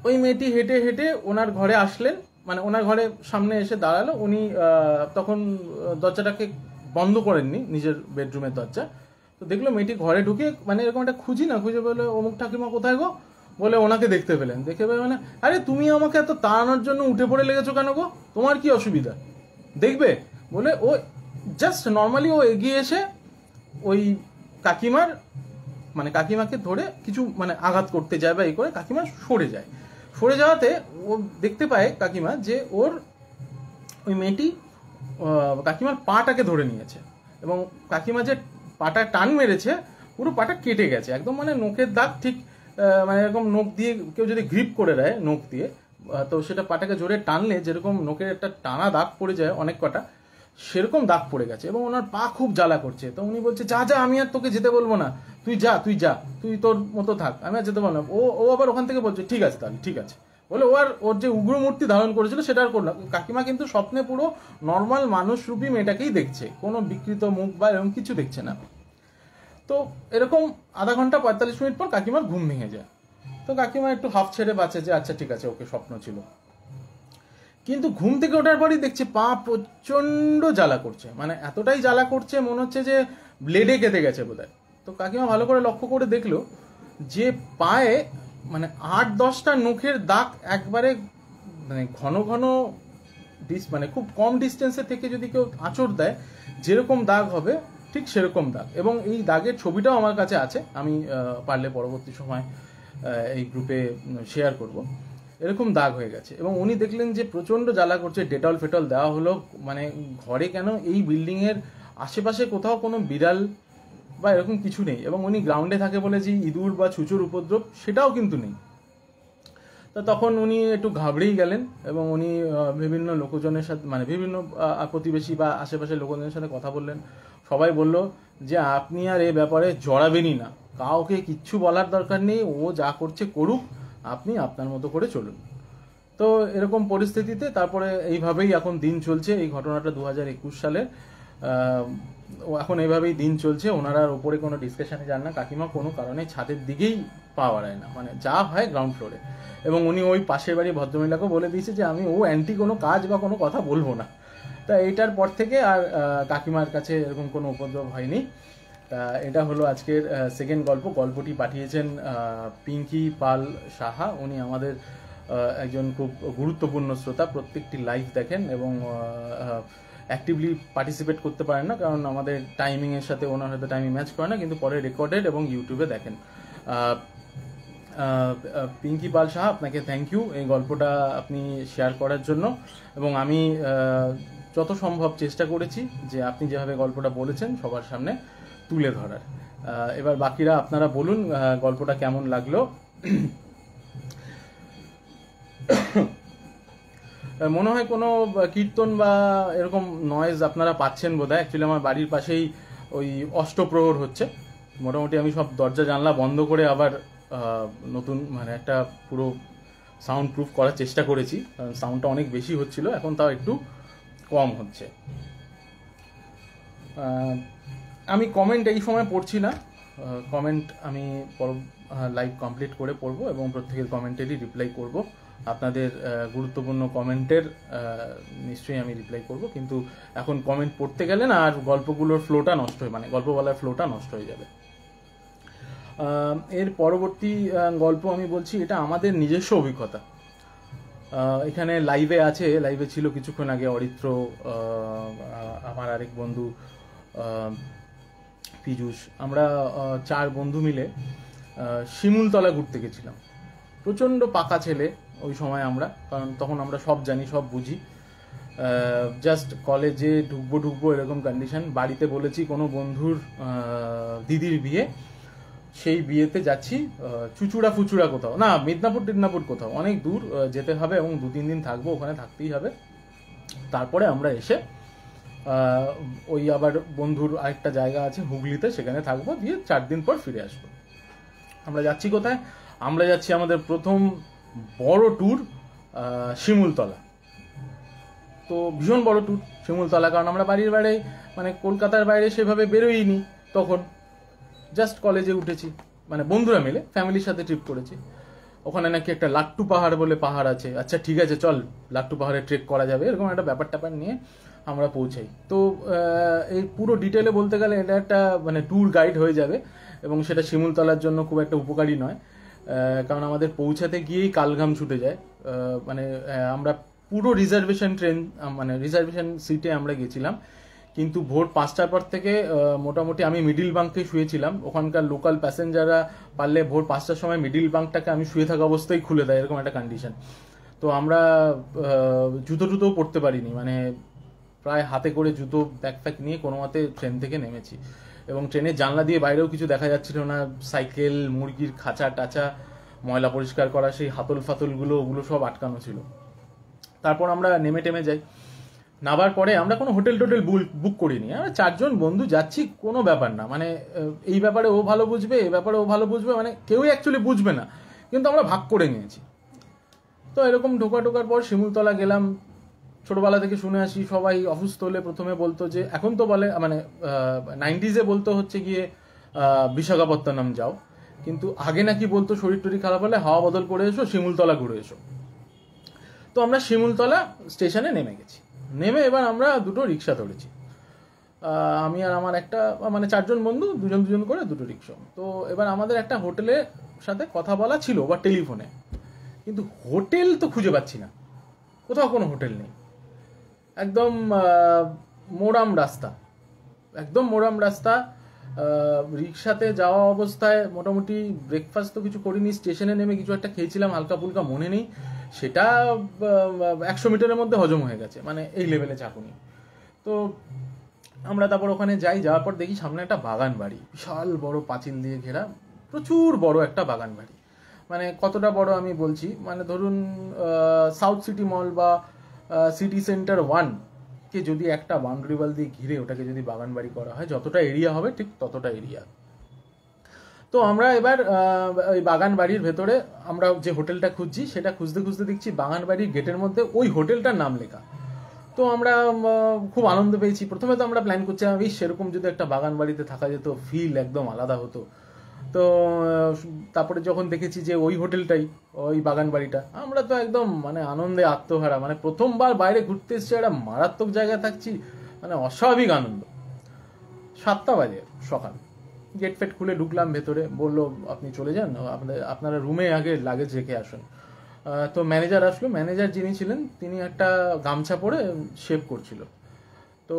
ওই মেয়েটি হেঁটে হেঁটে ওনার ঘরে আসলেন, মানে ওনার ঘরে সামনে এসে দাঁড়ালো। উনি তখন দরজাটাকে বন্ধ করেননি, নিজের বেডরুমের দরজা। তো দেখলো মেয়েটি ঘরে ঢুকে মানে এরকম একটা খুঁজে বলে অমুক ঠাকুমা কোথায় গো, বলে ওনাকে দেখতে পেলেন। দেখে পেলে মানে আরে তুমি আমাকে এত তাড়ানোর জন্য উঠে পড়ে লেগেছো কেন গো, তোমার কি অসুবিধা দেখবে বলে ও জাস্ট নর্মালি ও এগিয়ে এসে ওই কাকিমার মানে কাকিমাকে ধরে কিছু মানে আঘাত করতে যায় বা এই করে কাকিমা সরে যাওয়াতে ও দেখতে পায় কাকিমা যে ওর ওই মেয়েটি কাকিমার পাটাকে ধরে নিয়েছে, এবং কাকিমা যে পাটা টান মেরেছে পুরো পাটা কেটে গেছে একদম, মানে নখের দাগ ঠিক মানে এরকম নখ দিয়ে কেউ যদি গ্রিপ করে দেয় নখ দিয়ে, তো সেটা পাটাকে জোরে টানলে যেরকম নখের একটা টানা দাগ পড়ে যায় অনেক কটা, সেরকম দাগ পড়ে গেছে, এবং ওনার পা খুব জ্বালা করছে। তো উনি বলছে যা যা আমি আর তোকে যেতে বলবো না, তুই যা তুই তোর মতো থাক, আমি আর যেতে পারবো না। ও আবার ওখান থেকে বলছে ঠিক আছে তাহলে ঠিক আছে বলে ওর যে উগ্র মূর্তি ধারণ করেছিল সেটা আর করলো। কাকিমা কিন্তু স্বপ্নে পুরো নর্মাল মানুষরূপী মেয়েটাকেই দেখছে, কোনো বিকৃত মুখ বা এরকম কিছু দেখছে না। তো এরকম আধা ঘন্টা 45 মিনিট পর কাকিমার ঘুম ভেঙে যায়। তো কাকিমা একটু হাফ ছেড়ে বাঁচে যে আচ্ছা ঠিক আছে ওকে স্বপ্ন ছিল, কিন্তু ঘুম থেকে ওঠার পরই দেখছে পা প্রচন্ড জ্বালা করছে, মানে এতটাই জ্বালা করছে মনে হচ্ছে যে ব্লেডে কেটে গেছে বোধহয়। তো কাকিমা ভালো করে লক্ষ্য করে দেখলো যে পায়ে মানে 8-10টা নখের দাগ একবারে মানে ঘন ঘন মানে খুব কম ডিস্টেন্সে থেকে যদি কেউ আঁচড় দেয় যেরকম দাগ হবে ঠিক সেরকম দাগ, এবং এই দাগের ছবিটাও আমার কাছে আছে, আমি পারলে পরবর্তী সময় এই গ্রুপে শেয়ার করব। এরকম দাগ হয়ে গেছে, এবং উনি দেখলেন যে প্রচন্ড জ্বালা করছে। ডেটল ফেটল দেওয়া হলো, মানে ঘরে কেন এই বিল্ডিং এর আশেপাশে কোথাও কোনো বিড়াল বা এরকম কিছু নেই, এবং উনি গ্রাউন্ডে থাকে বলে যে ইঁদুর বা ছুঁচোর উপদ্রব সেটাও কিন্তু নেই। তো তখন উনি একটু ঘাবড়েই গেলেন, এবং উনি বিভিন্ন লোকজনের সাথে মানে বিভিন্ন প্রতিবেশী বা আশেপাশের লোকজনের সাথে কথা বললেন। সবাই বলল যে আপনি আর এ ব্যাপারে জড়াবেনই না, কাউকে কিচ্ছু বলার দরকার নেই, ও যা করছে করুক, আপনি আপনার মতো করে চলুন। তো এরকম পরিস্থিতিতে তারপরে এইভাবেই এখন দিন চলছে। এই ঘটনাটা 2021 সালে, এখন এইভাবেই দিন চলছে। ওনারা ওপরে কোনো ডিসকাশনে যান না, কাকিমা কোনো কারণে ছাদের দিকেই পা বাড়ায় না, মানে যা হয় গ্রাউন্ড ফ্লোরে। এবং উনি ওই পাশের বাড়ি ভদ্রমহিলাকেও বলে দিয়েছে যে আমি ও অ্যান্টি কোনো কাজ বা কোনো কথা বলবো না। তা এইটার পর থেকে আর কাকিমার কাছে এরকম কোনো উপদ্রব হয়নি। এটা হলো আজকের সেকেন্ড গল্প। গল্পটি পাঠিয়েছেন পিঙ্কি পাল সাহা। উনি আমাদের একজন খুব গুরুত্বপূর্ণ শ্রোতা, প্রত্যেকটি লাইভ দেখেন এবং অ্যাক্টিভলি পার্টিসিপেট করতে পারেন না, কারণ আমাদের টাইমিংয়ের সাথে ওনার হয়তো টাইমিং ম্যাচ করে না, কিন্তু পরে রেকর্ডেড এবং ইউটিউবে দেখেন। পিঙ্কি পাল সাহা, আপনাকে থ্যাংক ইউ এই গল্পটা আপনি শেয়ার করার জন্য, এবং আমি যত সম্ভব চেষ্টা করেছি যে আপনি যেভাবে গল্পটা বলেছেন সবার সামনে তুলে ধরার। এবার বাকিরা আপনারা বলুন গল্পটা কেমন লাগলো। মনে হয় কোনো কীর্তন বা এরকম নয়েজ আপনারা পাচ্ছেন বোধহয়। অ্যাকচুয়ালি আমার বাড়ির পাশেই ওই অষ্টপ্রহর হচ্ছে। মোটামুটি আমি সব দরজা জানলা বন্ধ করে আবার নতুন মানে একটা পুরো সাউন্ড প্রুফ করার চেষ্টা করেছি, কারণ সাউন্ডটা অনেক বেশি হচ্ছিল, এখন তাও একটু কম হচ্ছে। আমি কমেন্ট এই সময় পড়ছি না, কমেন্ট আমি লাইভ কমপ্লিট করে পড়বো এবং প্রত্যেকের কমেন্টেরই রিপ্লাই করব। আপনাদের গুরুত্বপূর্ণ কমেন্টের নিশ্চয়ই আমি রিপ্লাই করব, কিন্তু এখন কমেন্ট পড়তে গেলে না আর গল্পগুলোর ফ্লোটা নষ্ট হয়, মানে গল্প বলার ফ্লোটা নষ্ট হয়ে যাবে। এর পরবর্তী গল্প আমি বলছি, এটা আমাদের নিজস্ব অভিজ্ঞতা। এখানে লাইভে ছিল কিছুক্ষণ আগে অরিত্র, আমার আরেক বন্ধু পীযূষ। আমরা 4 বন্ধু মিলে শিমুলতলা ঘুরতে গেছিলাম। প্রচণ্ড পাকা ছেলে ওই সময় আমরা, কারণ তখন আমরা সব জানি সব বুঝি। জাস্ট কলেজে ঢুকবো এরকম কন্ডিশন। বাড়িতে বলেছি কোনো বন্ধুর দিদির বিয়ে, সেই বিয়েতে যাচ্ছি চুচুড়া ফুচুড়া কোথাও, না মিদনাপুর কোথাও, অনেক দূর যেতে হবে এবং 2-3 দিন থাকবো, ওখানে থাকতেই হবে। তারপরে আমরা এসে ওই আবার বন্ধুর আরেকটা জায়গা আছে হুগলিতে, সেখানে থাকবো, দিয়ে 4 দিন পর ফিরে আসবো। আমরা যাচ্ছি কোথায়? আমরা যাচ্ছি আমাদের প্রথম বড় ট্যুর শিমুলতলা। তো ভীষণ বড় ট্যুর শিমুলতলা, কারণ আমরা বাড়ির বাইরে মানে কলকাতার বাইরে সেভাবে বেরোইনি তখন, জাস্ট কলেজে উঠেছি, মানে বন্ধুরা মিলে ফ্যামিলির সাথে ট্রিপ করেছি। ওখানে নাকি একটা লাট্টু পাহাড় বলে পাহাড় আছে, আচ্ছা ঠিক আছে চল লাট্টু পাহাড়ে ট্রেক করা যাবে, এরকম একটা ব্যাপার ট্যাপার নিয়ে আমরা পৌঁছাই। তো এই পুরো ডিটেলে বলতে গেলে এটা একটা মানে ট্যুর গাইড হয়ে যাবে, এবং সেটা শিমুলতলার জন্য খুব একটা উপকারী নয়, কারণ আমাদের পৌঁছাতে গিয়েই কালঘাম ছুটে যায়। মানে আমরা পুরো রিজার্ভেশন ট্রেন, মানে রিজার্ভেশন সিটে আমরা গেছিলাম, কিন্তু ভোর 5টার পর থেকে মোটামুটি আমি মিডিল বাঙ্কে শুয়েছিলাম। ওখানকার লোকাল প্যাসেঞ্জাররা পারলে ভোর 5টার সময় মিডিল বাঙ্কটাকে আমি শুয়ে থাকা অবস্থায় খুলে দেয়, এরকম একটা কন্ডিশন। তো আমরা জুতো টুতোও পরতে পারিনি, মানে প্রায় হাতে করে জুতো ব্যাগ ফ্যাগ নিয়ে কোনো মতে ট্রেন থেকে নেমেছি, এবং ট্রেনের জানলা দিয়ে বাইরেও কিছু দেখা যাচ্ছিল না। সাইকেল, মুরগির খাঁচা টাচা, ময়লা পরিষ্কার করা সেই হাতল ফাতলগুলো, ওগুলো সব আটকানো ছিল। তারপর আমরা নেমে টেমে যাই। নামার পরে আমরা কোনো হোটেল টোটেল বুক করিনি, আমরা 4 জন বন্ধু যাচ্ছি, কোনো ব্যাপার না, মানে এই ব্যাপারে ও ভালো বুঝবে, এই ব্যাপারে ও ভালো বুঝবে, মানে কেউই অ্যাকচুয়ালি বুঝবে না, কিন্তু আমরা ভাগ করে নিয়েছি। তো এরকম ঢোকার পর শিমুলতলা গেলাম। ছোটবেলা থেকে শুনে আসি সবাই অসুস্থ হলে প্রথমে বলতো যে, এখন তো বলে মানে 90s বলতো হচ্ছে গিয়ে বিশাখাপত্তনম যাও, কিন্তু আগে নাকি বলতো শরীর টরীর খারাপ হলে হাওয়া বদল করে এসো, শিমুলতলা ঘুরে এসো। তো আমরা শিমুলতলা স্টেশনে নেমে গেছি। নেমে এবার আমরা 2টো রিক্সা ধরেছি, আমি আর আমার একটা, মানে 4 জন বন্ধু, দুজন করে 2টো রিক্সা। তো এবার আমাদের একটা হোটেলের সাথে কথা বলা ছিল বা টেলিফোনে, কিন্তু হোটেল তো খুঁজে পাচ্ছি না, কোথাও কোনো হোটেল নেই। একদম মোরাম রাস্তা, একদম মোরাম রাস্তা। রিক্সাতে যাওয়া অবস্থায় মোটামুটি ব্রেকফাস্ট তো কিছু করিনি, স্টেশনে নেমে কিছু একটা খেয়েছিলাম হালকা ফুলকা, মনে নেই, সেটা 100 মিটারের মধ্যে হজম হয়ে গেছে, মানে এই লেভেলে চাকুনি। তো আমরা তারপর ওখানে যাওয়ার পর দেখি সামনে একটা বাগান বাড়ি, বিশাল বড় পাঁচিল দিয়ে ঘেরা, প্রচুর বড় একটা বাগান বাড়ি। মানে কতটা বড় আমি বলছি, মানে ধরুন সাউথ সিটি মল বা সিটি সেন্টার 1 কে যদি একটা বাউন্ডারি ওয়াল দিয়ে ঘিরে ওটাকে যদি বাগান বাড়ি করা হয়, যতটা এরিয়া হবে ঠিক ততটা এরিয়া। তো আমরা এবার ওই বাগান বাড়ির ভেতরে আমরা যে হোটেলটা খুঁজছি, সেটা খুঁজতে খুঁজতে দেখছি বাগান বাড়ির গেটের মধ্যে ওই হোটেলটার নাম লেখা। তো আমরা খুব আনন্দ পেয়েছি। প্রথমে তো আমরা প্ল্যান করছিলাম সেরকম যদি একটা বাগান বাড়িতে থাকা যেত, ফিল একদম আলাদা হতো। তো তারপরে যখন দেখেছি যে ওই হোটেলটাই, ওই বাগান বাড়িটা, আমরা তো একদম মানে আনন্দে আত্মহারা, মানে প্রথমবার বাইরে ঘুরতে এসেছি, একটা মারাত্মক জায়গায় থাকছি, মানে অস্বাভাবিক আনন্দ। 7টা বাজে সকাল, গেট ফেট খুলে ঢুকলাম ভেতরে, বললো আপনি চলে যান, আপনারা রুমে আগে লাগেজ রেখে আসুন। তো ম্যানেজার আসলো, ম্যানেজার যিনি ছিলেন তিনি একটা গামছা পরে শেভ করছিল। তো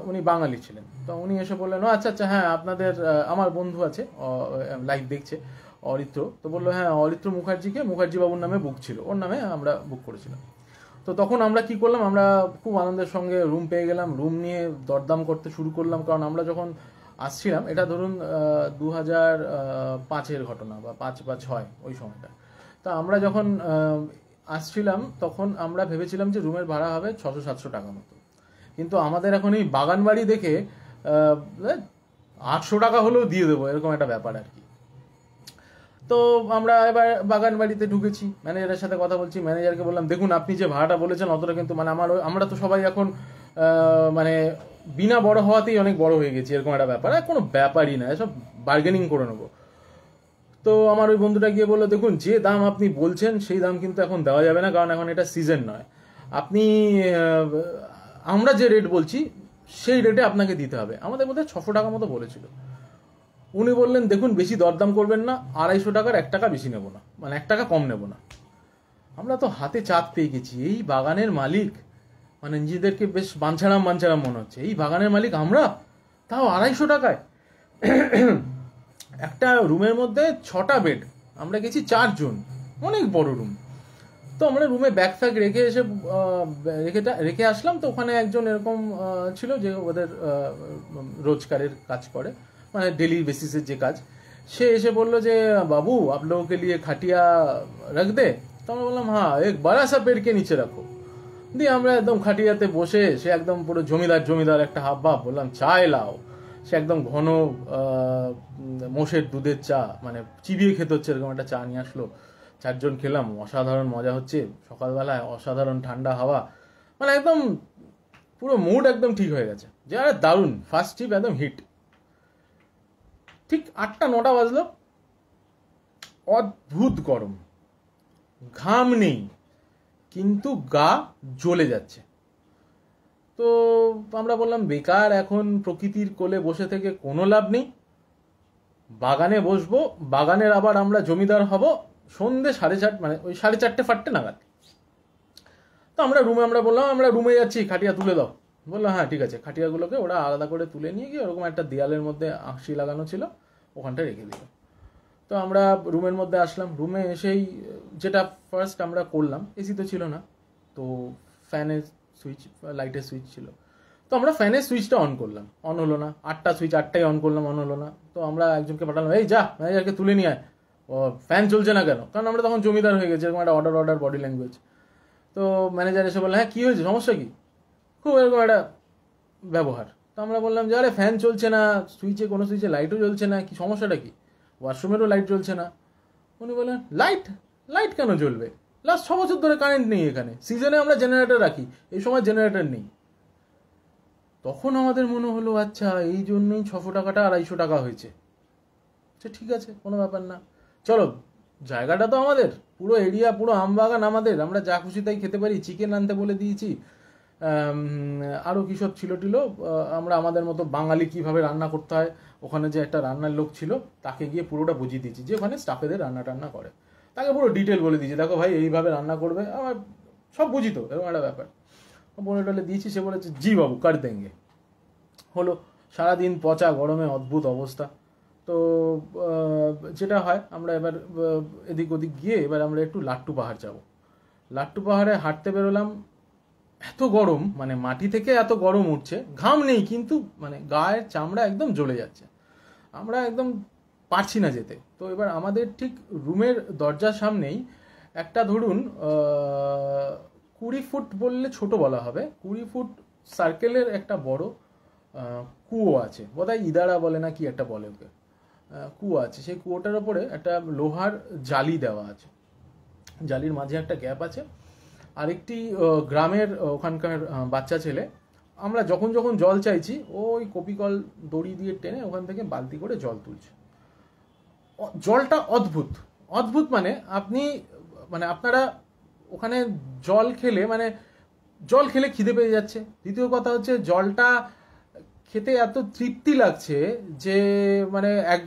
উনি বাঙালি ছিলেন। তো উনি এসে বললেন, আচ্ছা হ্যাঁ আপনাদের আমার বন্ধু আছে লাইভ দেখছে অরিত্র, তো বললো হ্যাঁ অরিত্র মুখার্জি বাবুর নামে বুক ছিল, ওর নামে আমরা বুক করেছিলাম। তো তখন আমরা কি করলাম, আমরা খুব আনন্দের সঙ্গে রুম পেয়ে গেলাম, রুম নিয়ে দরদাম করতে শুরু করলাম, কারণ আমরা যখন আসছিলাম, এটা ধরুন 2005-এর ঘটনা বা 5 বা 6 ওই সময়টা। তা আমরা যখন আসছিলাম তখন আমরা ভেবেছিলাম যে রুমের ভাড়া হবে 600-700 টাকা মতো, কিন্তু আমাদের এখন এই বাগান বাড়ি দেখে 800 টাকা হলেও দিয়ে দেবো, এরকম একটা ব্যাপার আর কি। তো আমরা এবার বাগান বাড়িতে ঢুকেছি, ম্যানেজারের সাথে কথা বলছি, ম্যানেজারকে বললাম দেখুন আপনি যে ভাড়াটা বলেছেন অতটা কিন্তু, মানে আমরা তো সবাই এখন মানে বিনা বড় হওয়াতেই অনেক বড় হয়ে গেছি, এরকম একটা ব্যাপার, আর কোনো ব্যাপারই না, এসব বার্গেনিং করে নেবো। তো আমার ওই বন্ধুটা গিয়ে বললো দেখুন যে দাম আপনি বলছেন সেই দাম কিন্তু এখন দেওয়া যাবে না, কারণ এখন এটা সিজন নয়, আপনি আমরা যে রেট বলছি সেই রেটে আপনাকে দিতে হবে। আমাদের মধ্যে 600 টাকা মতো বলেছিল। উনি বললেন দেখুন বেশি দরদাম করবেন না, 250 টাকার 1 টাকা বেশি নেবো না, মানে 1 টাকা কম নেবো না। আমরা তো হাতে চাঁদ পেয়ে গেছি, এই বাগানের মালিক, মানে নিজেদেরকে বেশ বাঞ্ছারাম মনে হচ্ছে, এই বাগানের মালিক আমরা, তাও 250 টাকায়। একটা রুমের মধ্যে 6টা বেড, আমরা গেছি 4 জন, অনেক বড় রুম। তো আমরা রুমে ব্যাগ ফ্যাগ রেখে আসলাম। তো ওখানে একজন এরকম ছিল যে ওদের রোজগারের কাজ করে, মানে ডেলি বেসিসের যে কাজ। সে এসে বললো যে বাবু আপ লোগों के लिए খাটিয়া রাখ দে। তো আমরা বললাম হ্যাঁ এক বড়া সা পেड़ के नीचे रखो। দিয়ে আমরা একদম খাটিয়াতে বসে, সে একদম পুরো জমিদার একটা হাব ভাব, বললাম চায় লাও। সে একদম ঘন মোষের দুধের চা, মানে চিবিয়ে খেতে হচ্ছে এরকম একটা চা নিয়ে আসলো। 4 জন খেলাম, অসাধারণ মজা হচ্ছে সকালবেলায়, অসাধারণ ঠান্ডা হাওয়া, মানে একদম পুরো মুড একদম ঠিক হয়ে গেছে যে আরে দারুণ, ফার্স্ট ট্রিপ একদম হিট। ঠিক 8টা-9টা বাজলো, অদ্ভুত গরম, ঘাম নেই কিন্তু গা জ্বলে যাচ্ছে। তো আমরা বললাম বেকার এখন প্রকৃতির কোলে বসে থেকে কোনো লাভ নেই, বাগানে বসবো, বাগানের আবার আমরা জমিদার হব সন্ধ্যে 4:30, মানে ওই 4:30-5টে নাগাদ। তো আমরা বললাম আমরা রুমে যাচ্ছি, খাটিয়া তুলে দাও। বললো হ্যাঁ ঠিক আছে। খাটিয়াগুলোকে ওরা আলাদা করে তুলে নিয়ে গিয়ে ওরকম একটা দেয়ালের মধ্যে আঁশি লাগানো ছিল, ওখানটা রেখে দিল। তো আমরা রুমের মধ্যে আসলাম। রুমে এসেই যেটা ফার্স্ট আমরা করলাম, এসি তো ছিল না, তো ফ্যানের সুইচ, লাইটের সুইচ ছিল, তো আমরা ফ্যানের সুইচটা অন করলাম, অন হলো না। 8টা সুইচ 8টাই অন করলাম, অন হলো না। তো আমরা একজনকে পাঠালাম, এই যা ম্যানেজারকে তুলে নিয়ে আয়, ও ফ্যান চলছে না কেন? কারণ আমরা তখন জমিদার হয়ে গেছি, এরকম একটা অর্ডার বডি ল্যাঙ্গুয়েজ। তো ম্যানেজার এসে বললো হ্যাঁ কী হয়েছে, সমস্যা কি? খুব এরকম একটা ব্যবহার। তো আমরা বললাম যে আরে ফ্যান চলছে না, কোনো সুইচে লাইটও জ্বলছে না, কি সমস্যাটা কি? ওয়াশরুমেরও লাইট জ্বলছে না। উনি বললেন লাইট কেন জ্বলবে? লাস্ট 6 বছর ধরে কারেন্ট নেই এখানে, সিজনে আমরা জেনারেটর রাখি, এই সময় জেনারেটর নেই। তখন আমাদের মনে হলো আচ্ছা এই জন্যই 600 টাকাটা 250 টাকা হয়েছে। আচ্ছা ঠিক আছে, কোনো ব্যাপার না, চলো জায়গাটা তো আমাদের, পুরো এরিয়া, পুরো আমবাগান আমাদের, আমরা যা খুশি তাই খেতে পারি, চিকেন আনতে বলে দিয়েছি, আরও কী সব ছিল টিলো, আমরা আমাদের মতো বাঙালি কীভাবে রান্না করতে হয়, ওখানে যে একটা রান্নার লোক ছিল তাকে গিয়ে পুরোটা বুঝিয়ে দিয়েছি, যে ওখানে স্টাফেদের রান্না করে, তাকে পুরো ডিটেল বলে দিয়েছি, দেখো ভাই এইভাবে রান্না করবে, আমার সব বুঝি তো, এরকম একটা ব্যাপার বলে টলে দিয়েছি। সে বলেছে জি বাবু কার দেঙ্গে। হলো, সারাদিন পচা গরমে অদ্ভুত অবস্থা। তো যেটা হয়, আমরা এবার এদিক ওদিক গিয়ে এবার আমরা একটু লাট্টু পাহাড় যাব। লাট্টু পাহাড়ে হাঁটতে বেরোলাম, এত গরম, মানে মাটি থেকে এত গরম উঠছে, ঘাম নেই কিন্তু মানে গায়ের চামড়া একদম জ্বলে যাচ্ছে, আমরা একদম পারছি না যেতে। তো এবার আমাদের ঠিক রুমের দরজার সামনেই একটা ধরুন 20 ফুট বললে ছোট বলা হবে, 20 ফুট সার্কেলের একটা বড় কুয়ো আছে, বোধহয় ইদারা বলে না কি একটা বলে ওকে, কুয়ো আছে। সেই কুয়োটার ওপরে একটা লোহার জালি দেওয়া আছে, জালির মাঝে একটা গ্যাপ আছে। আরেকটি গ্রামের ওখানকার বাচ্চা ছেলে, আমরা যখন জল চাইছি ওই কপিকল দড়ি দিয়ে টেনে ওখান থেকে বালতি করে জল তুলছে। জলটা অদ্ভুত, মানে আপনারা ওখানে জল খেলে খিদে পেয়ে যাচ্ছে। দ্বিতীয় কথা হচ্ছে জলটা খেতে এত তৃপ্তি লাগছে যে মানে এক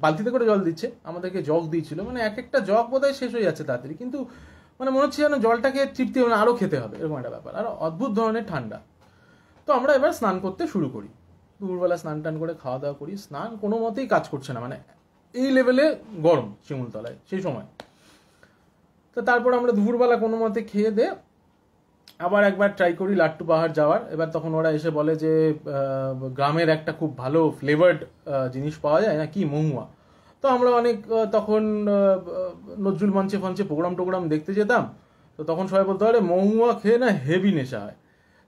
বালতিতে করে জল দিচ্ছে, আমাদেরকে জগ দিয়েছিল, মানে এক একটা জগ বোধহয় শেষ হয়ে যাচ্ছে তাড়াতাড়ি, কিন্তু মানে মনে হচ্ছে যেন জলটাকে তৃপ্তি হবে না, আরও খেতে হবে, এরকম একটা ব্যাপার। আর অদ্ভুত ধরনের ঠান্ডা। তো আমরা এবার স্নান করতে শুরু করি, দুপুরবেলা স্নান টান করে খাওয়া দাওয়া করি। স্নান কোনো মতেই কাজ করছে না, মানে এই লেভেলে গরম শিমুলতলায় সেই সময়। তো তারপর আমরা দুপুরবেলা কোনো মতে খেয়ে দে আবার একবার ট্রাই করি লাট্টু পাহাড় যাওয়ার। এবার তখন ওরা এসে বলে যে গ্রামের একটা খুব ভালো ফ্লেভার্ড জিনিস পাওয়া যায় না কি, মহুয়া। তো আমরা অনেক তখন নজরুল মঞ্চে প্রোগ্রাম দেখতে যেতাম, তো তখন সবাই বলতে পারে মহুয়া খেয়ে না হেভি নেশা হয়।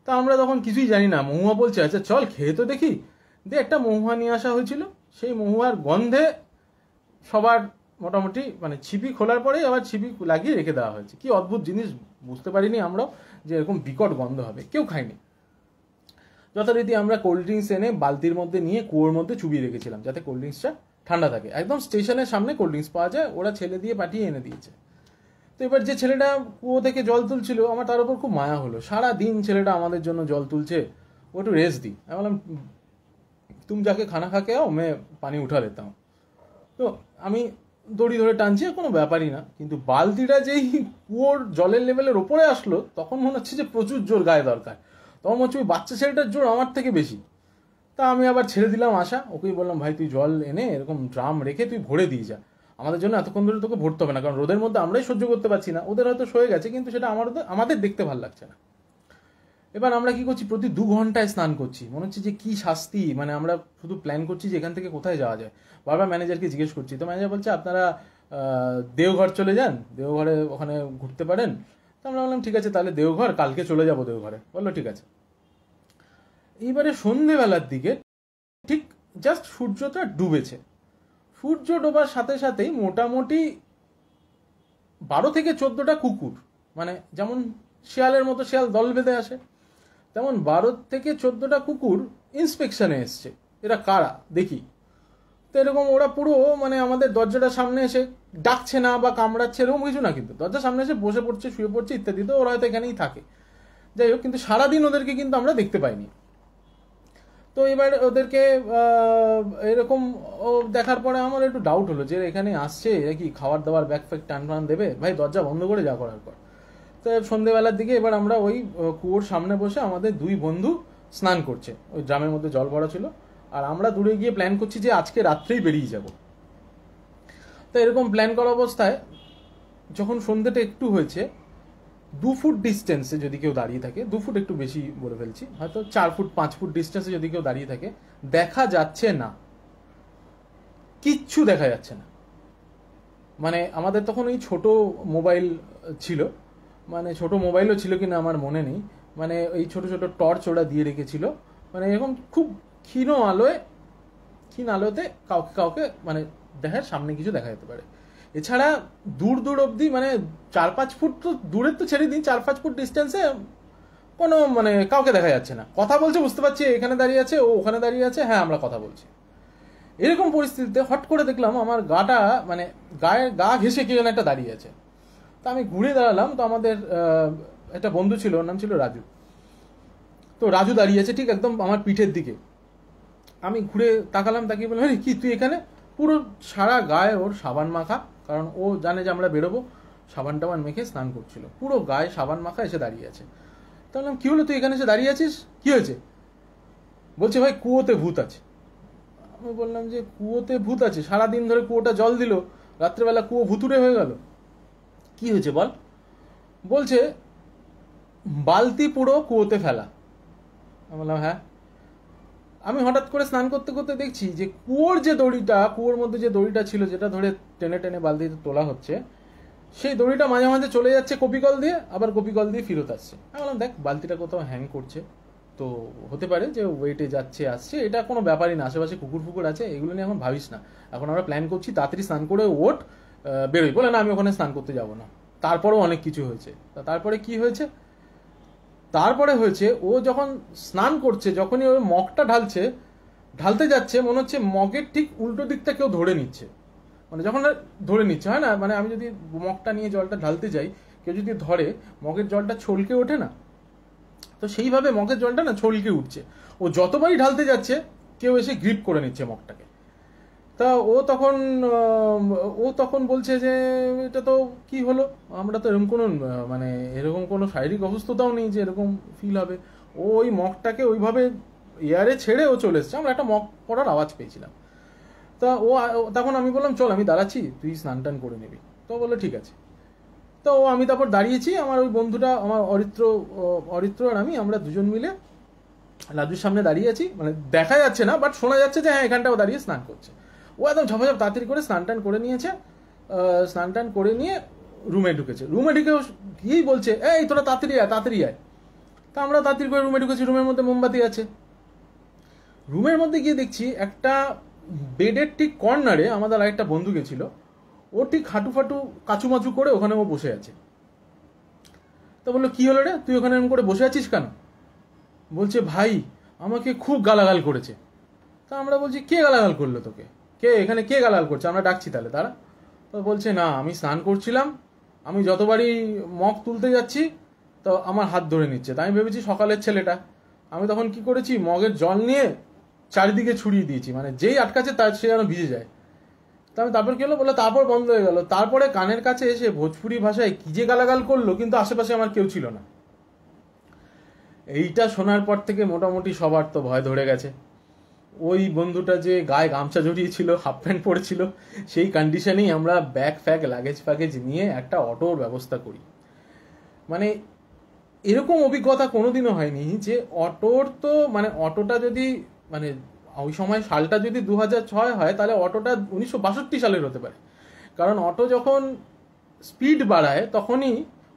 তা আমরা তখন কিছুই জানি না, মহুয়া বলছে আচ্ছা চল খেয়ে তো দেখি। দিয়ে একটা মহুয়া নিয়ে আসা হয়েছিল, সেই মহুয়ার গন্ধে সবার মোটামুটি মানে ছিপি খোলার পরেই আবার ছিপি লাগিয়ে রেখে দেওয়া হয়েছে। কি অদ্ভুত জিনিস, বুঝতে পারিনি আমরা যে এরকম বিকট গন্ধ হবে, কেউ খায়নি। যথারীতি আমরা কোল্ড ড্রিঙ্কস এনে বালতির মধ্যে নিয়ে কুয়োর মধ্যে চুবিয়ে রেখেছিলাম যাতে কোল্ড ড্রিঙ্কসটা ঠান্ডা থাকে। একদম স্টেশনের সামনে কোল্ড ড্রিঙ্কস পাওয়া যায়, ওরা ছেলে দিয়ে পাঠিয়ে এনে দিয়েছে। তো এবার যে ছেলেটা কুয়ো থেকে জল তুলছিল, আমার তার উপর খুব মায়া হলো, সারা দিন ছেলেটা আমাদের জন্য জল তুলছে, ও একটু রেস্ট দিই। আমি বললাম তুম যাকে খানা খাকে আও, মে পানি উঠা লেতা হুঁ। তো আমি দড়ি ধরে টানছি, কোনো ব্যাপারই না, কিন্তু বালতিটা যেই কুয়োর জলের লেভেলের ওপরে আসলো তখন মনে হচ্ছে যে প্রচুর জোর গায়ে দরকার, তখন হচ্ছে ওই বাচ্চা ছেলেটার জোর আমার থেকে বেশি। তা আমি আবার ছেড়ে দিলাম আশা, ওকেই বললাম ভাই তুই জল এনে এরকম ড্রাম রেখে তুই ভরে দিয়ে যা, আমাদের জন্য এতক্ষণ ধরে তোকে ভরতে হবে না, কারণ রোদের মধ্যে আমরাই সহ্য করতে পারছি না, ওদের হয়তো সয়ে গেছে কিন্তু সেটা আমাদের দেখতে ভালো লাগছে না। এবার আমরা কি করছি, প্রতি 2 ঘন্টায় স্নান করছি, মনে হচ্ছে যে কি শাস্তি, মানে আমরা শুধু প্ল্যান করছি যে এখান থেকে কোথায় যাওয়া যায়। বারবার ম্যানেজারকে জিজ্ঞেস করছি, তো ম্যানেজার বলছে আপনারা দেওঘর চলে যান, দেওঘরে ওখানে ঘুরতে পারেন। তো আমরা বললাম ঠিক আছে তাহলে দেওঘর, কালকে চলে যাবো দেওঘরে। বললো ঠিক আছে। এইবারে সন্ধেবেলার দিকে ঠিক জাস্ট সূর্যটা ডুবেছে, সূর্য ডোবার সাথে সাথেই মোটামুটি 12 থেকে 14টা কুকুর, মানে যেমন শিয়ালের মতো শিয়াল দল বেঁধে আসে, তেমন 12 থেকে 14টা কুকুর ইন্সপেকশনে এসছে। এরা কারা দেখি। তো এরকম ওরা পুরো মানে আমাদের দরজাটার সামনে এসে ডাকছে না বা কামড়াচ্ছে এরকম কিছু না, কিন্তু দরজার সামনে এসে বসে পড়ছে, শুয়ে পড়ছে ইত্যাদি। তো ওরা হয়তো এখানেই থাকে, যাই হোক, কিন্তু সারাদিন ওদেরকে কিন্তু আমরা দেখতে পাইনি। তো এবার ওদেরকে এরকম দেখার পরে আমার একটু ডাউট হলো যে এখানে আসছে এরা কি খাবার দাবার ব্যাগ ফ্যাগ টান টান দেবে, ভাই দরজা বন্ধ করে যা করার পর। তো সন্ধেবেলার দিকে এবার আমরা ওই কুয়োর সামনে বসে আমাদের 2 বন্ধু স্নান করছে, ওই ড্রামের মধ্যে জল ভরা ছিল, আর আমরা দূরে গিয়ে প্ল্যান করছি যে আজকে রাত্রেই বেরিয়ে যাব। তো এরকম প্ল্যান করা অবস্থায় যখন সন্ধ্যেটা একটু হয়েছে, 2 ফুট ডিস্টেন্সে যদি কেউ দাঁড়িয়ে থাকে, 2 ফুট একটু বেশি বলে ফেলছি, হয়তো 4 ফুট 5 ফুট ডিস্টেন্সে যদি কেউ দাঁড়িয়ে থাকে, দেখা যাচ্ছে না, কিচ্ছু দেখা যাচ্ছে না। মানে আমাদের তখন ওই ছোট মোবাইল ছিল, মানে ছোট মোবাইলও ছিল কিনা আমার মনে নেই, মানে এই ছোট ছোট টর্চ ওরা দিয়ে রেখেছিল, মানে এরকম খুব ক্ষীণ আলোতে কাউকে কাউকে মানে দেখার সামনে কিছু দেখা যেতে পারে। এছাড়া দূর দূর অবধি মানে 4-5 ফুট তো দূরের তো ছেড়ে দিন, 4-5 ফুট ডিস্টেন্সে কোনো মানে কাউকে দেখা যাচ্ছে না। কথা বলছে বুঝতে পারছি, এখানে দাঁড়িয়ে আছে, ও ওখানে দাঁড়িয়ে আছে, হ্যাঁ আমরা কথা বলছি। এরকম পরিস্থিতিতে হট করে দেখলাম আমার গাটা মানে গা ঘেঁষে কি যেন একটা দাঁড়িয়ে আছে। তো আমি ঘুরে দাঁড়ালাম, তো আমাদের একটা বন্ধু ছিল, ওর নাম ছিল রাজু। তো রাজু দাঁড়িয়ে আছে ঠিক একদম আমার পিঠের দিকে। আমি ঘুরে তাকালাম, তাকিয়ে বললাম আরে কি তুই এখানে? পুরো সারা গায়ে ওর সাবান মাখা, কারণ ও জানে যে আমরা বেরোবো, সাবান টাবান মেখে স্নান করছিল, পুরো গায়ে সাবান মাখা এসে দাঁড়িয়ে আছে। তো বললাম কি হলো তুই এখানে এসে দাঁড়িয়ে আছিস, কি হয়েছে? বলছে ভাই কুয়োতে ভূত আছে। আমি বললাম যে কুয়োতে ভূত আছে? সারাদিন ধরে কুয়োটা জল দিল, রাত্রেবেলা কুয়ো ভুতুড়ে হয়ে গেল, কি হয়েছে বল? বলছে বালতি পুরো কুয়োতে ফেলা। আমি বললাম হ্যাঁ। আমি হঠাৎ করে স্নান করতে করতে দেখছি যে কুয়োর মধ্যে যে দড়িটা ছিল, যেটা ধরে টেনে টেনে বালতিতে তোলা হচ্ছে, সেই দড়িটা মাঝে মাঝে চলে যাচ্ছে কপিকল দিয়ে, আবার কপিকল দিয়ে ফেরত আসছে। আমি বললাম দেখ বালতিটা কোথাও হ্যাং করছে, তো হতে পারে যে ওয়েটে যাচ্ছে আসছে, এটা কোনো ব্যাপারই না, আশেপাশে কুকুর ফুকুর আছে, এগুলো নিয়ে এখন ভাবিস না, এখন আমরা প্ল্যান করছি তাড়াতাড়ি স্নান করে ওঠ, বেরোই। বলে না আমি ওখানে স্নান করতে যাব না। তারপরেও অনেক কিছু হয়েছে। তারপরে কি হয়েছে? তারপরে হয়েছে ও যখন স্নান করছে, যখনই ওই মগটা ঢালতে যাচ্ছে, মনে হচ্ছে মগের ঠিক উল্টো দিকটা কেউ ধরে নিচ্ছে। মানে যখন ধরে নিচ্ছে হয় না, মানে আমি যদি মগটা নিয়ে জলটা ঢালতে যাই, কেউ যদি ধরে, মগের জলটা ছলকে ওঠে না, তো সেইভাবে মগের জলটা না ছলকে উঠছে। ও যতবারই ঢালতে যাচ্ছে কেউ এসে গ্রিপ করে নিচ্ছে মগটাকে। তা ও তখন বলছে যে এটা তো কি হলো, আমরা তো এরকম কোনো মানে এরকম কোনো শারীরিক অসুস্থতাও নেই যে এরকম ফিল হবে। ও ওই মগটাকে ওইভাবে এয়ারে ছেড়ে ও চলে এসছে, আমরা একটা মগ পড়ার আওয়াজ পেয়েছিলাম। তা তখন আমি বললাম চল আমি দাঁড়াচ্ছি, তুই স্নান টান করে নিবি। তো বললো ঠিক আছে। তো আমি তারপর দাঁড়িয়েছি, আমার ওই বন্ধুটা, আমার অরিত্র আর আমরা দুজন মিলে লাজুর সামনে দাঁড়িয়ে আছি, মানে দেখা যাচ্ছে না বাট শোনা যাচ্ছে যে হ্যাঁ এখানটাও দাঁড়িয়ে স্নান করছে। ও একদম ঝপাঝপ তাড়াতাড়ি করে স্নান টান করে নিয়েছে, স্নান টান করে নিয়ে রুমে ঢুকেছে। রুমে ঢুকে গিয়েই বলছে এই তোরা তাড়াতাড়ি আয়। তা আমরা তাড়াতাড়ি করে রুমে ঢুকেছি, রুমের মধ্যে মোমবাতি আছে। রুমের মধ্যে গিয়ে দেখছি একটা বেডের ঠিক কর্নারে আমাদের আরেকটা বন্ধু গেছিল, ও ঠিক হাঁটু ফাটু কাচুমাচু করে ওখানে ও বসে আছে। তো বললো কি হলো রে, তুই ওখানে এরকম করে বসে আছিস কেন? বলছে ভাই আমাকে খুব গালাগাল করেছে। তা আমরা বলছি কে গালাগাল করলো তোকে, এখানে কে গালাগাল করছে, আমরা ডাকছি তাহলে তারা। তো বলছে না আমি স্নান করছিলাম, আমি যতবারই মগ তুলতে যাচ্ছি তো আমার হাত ধরে নিচ্ছে, তাই আমি ভেবেছি সকালের ছেলেটা। আমি তখন কি করেছি, মগের জল নিয়ে চারিদিকে ছড়িয়ে দিয়েছি, মানে যেই আটকাচ্ছে তার সে যেন ভিজে যায়। তো আমি তারপর কি হলো বলে তারপর বন্ধ হয়ে গেল। তারপরে কানের কাছে এসে ভোজপুরি ভাষায় কি যে গালাগাল করলো, কিন্তু আশেপাশে আমার কেউ ছিল না। এইটা শোনার পর থেকে মোটামুটি সবার তো ভয় ধরে গেছে। ওই বন্ধুটা যে গায়ে গামছা জড়িয়েছিল, হাফ প্যান্ট পরেছিল, সেই কন্ডিশনেই আমরা ব্যাগ ফ্যাগ লাগেজ ফ্যাগেজ নিয়ে একটা অটোর ব্যবস্থা করি। মানে এরকম অভিজ্ঞতা কোনোদিনও হয়নি যে অটোর তো মানে অটোটা যদি মানে ওই সময় সালটা যদি 2006 হয় তাহলে অটোটা 1962 সালের হতে পারে। কারণ অটো যখন স্পিড বাড়ায় তখনই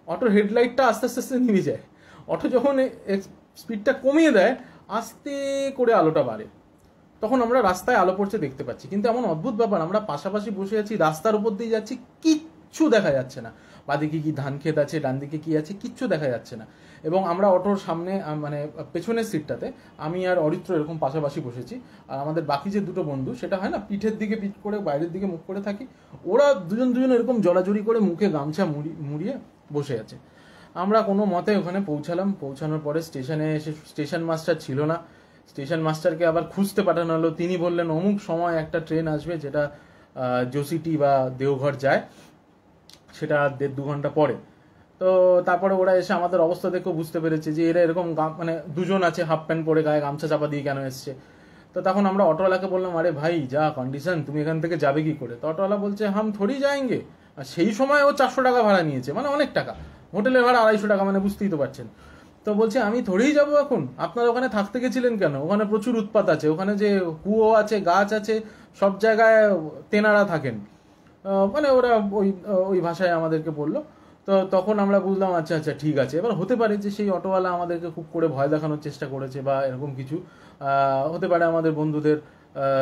অটোর হেডলাইটটা আস্তে আস্তে আস্তে নিভে যায়। অটো যখন স্পিডটা কমিয়ে দেয় আস্তে করে আলোটা বাড়ে, তখন আমরা রাস্তায় আলো পড়ছে দেখতে পাচ্ছি। কিন্তু এমন অদ্ভুত ব্যাপার, আমরা পাশাপাশি বসে আছি, রাস্তার উপর দিয়ে যাচ্ছি, কিচ্ছু দেখা যাচ্ছে না, বাদিকে কি ধান ক্ষেত আছে, ডান দিকে কি আছে, কিচ্ছু দেখা যাচ্ছে না। এবং আমরা অটোর সামনে মানে পেছনের সিটটাতে আমি আর অরিত্র এরকম পাশাপাশি বসেছি, আর আমাদের বাকি যে দুটো বন্ধু, সেটা হয় না পিঠের দিকে পিঠ করে বাইরের দিকে মুখ করে থাকি, ওরা দুজন দুজন এরকম জড়াজড়ি করে মুখে গামছা মুড়িয়ে বসে আছে। আমরা কোনো মতে ওখানে পৌঁছালাম। পৌঁছানোর পরে স্টেশনে এসে স্টেশন মাস্টার ছিল না, স্টেশন মাস্টারকে আবার খুঁজতে পাঠানো হলো। তিনি বললেন অমুক সময় একটা ট্রেন আসবে যেটা জোসিটি বা দেওঘর যায়, সেটা 1.5-2 ঘন্টা পরে। তো তারপরে ওরা এসে আমাদের অবস্থা দেখেও বুঝতে পেরেছে যে এরা এরকম মানে দুজন আছে হাফ প্যান্ট পরে, গায়ে গামছা চাপা দিয়ে কেন এসছে। তো তখন আমরা অটোওয়ালাকে বললাম, আরে ভাই যা কন্ডিশন, তুমি এখান থেকে যাবে কি করে? তো অটোওয়ালা বলছে হাম থোড়ি যায়েঙ্গে। আর সেই সময় ও 400 টাকা ভাড়া নিয়েছে, মানে অনেক টাকা, হোটেলের ভাড়া 250 টাকা, মানে বুঝতেই তো পারছেন। তো বলছে আমি থোড়েই যাবো এখন, আপনারা ওখানে থাকতে গেছিলেন কেন? ওখানে প্রচুর উৎপাত আছে, ওখানে যে কুয়ো আছে, গাছ আছে, সব জায়গায় তেনারা থাকেন। মানে ওরা ওই ওই ভাষায় আমাদেরকে বললো। তো তখন আমরা বুঝলাম আচ্ছা আচ্ছা ঠিক আছে। এবার হতে পারে যে সেই অটোওয়ালা আমাদেরকে খুব করে ভয় দেখানোর চেষ্টা করেছে বা এরকম কিছু হতে পারে, আমাদের বন্ধুদের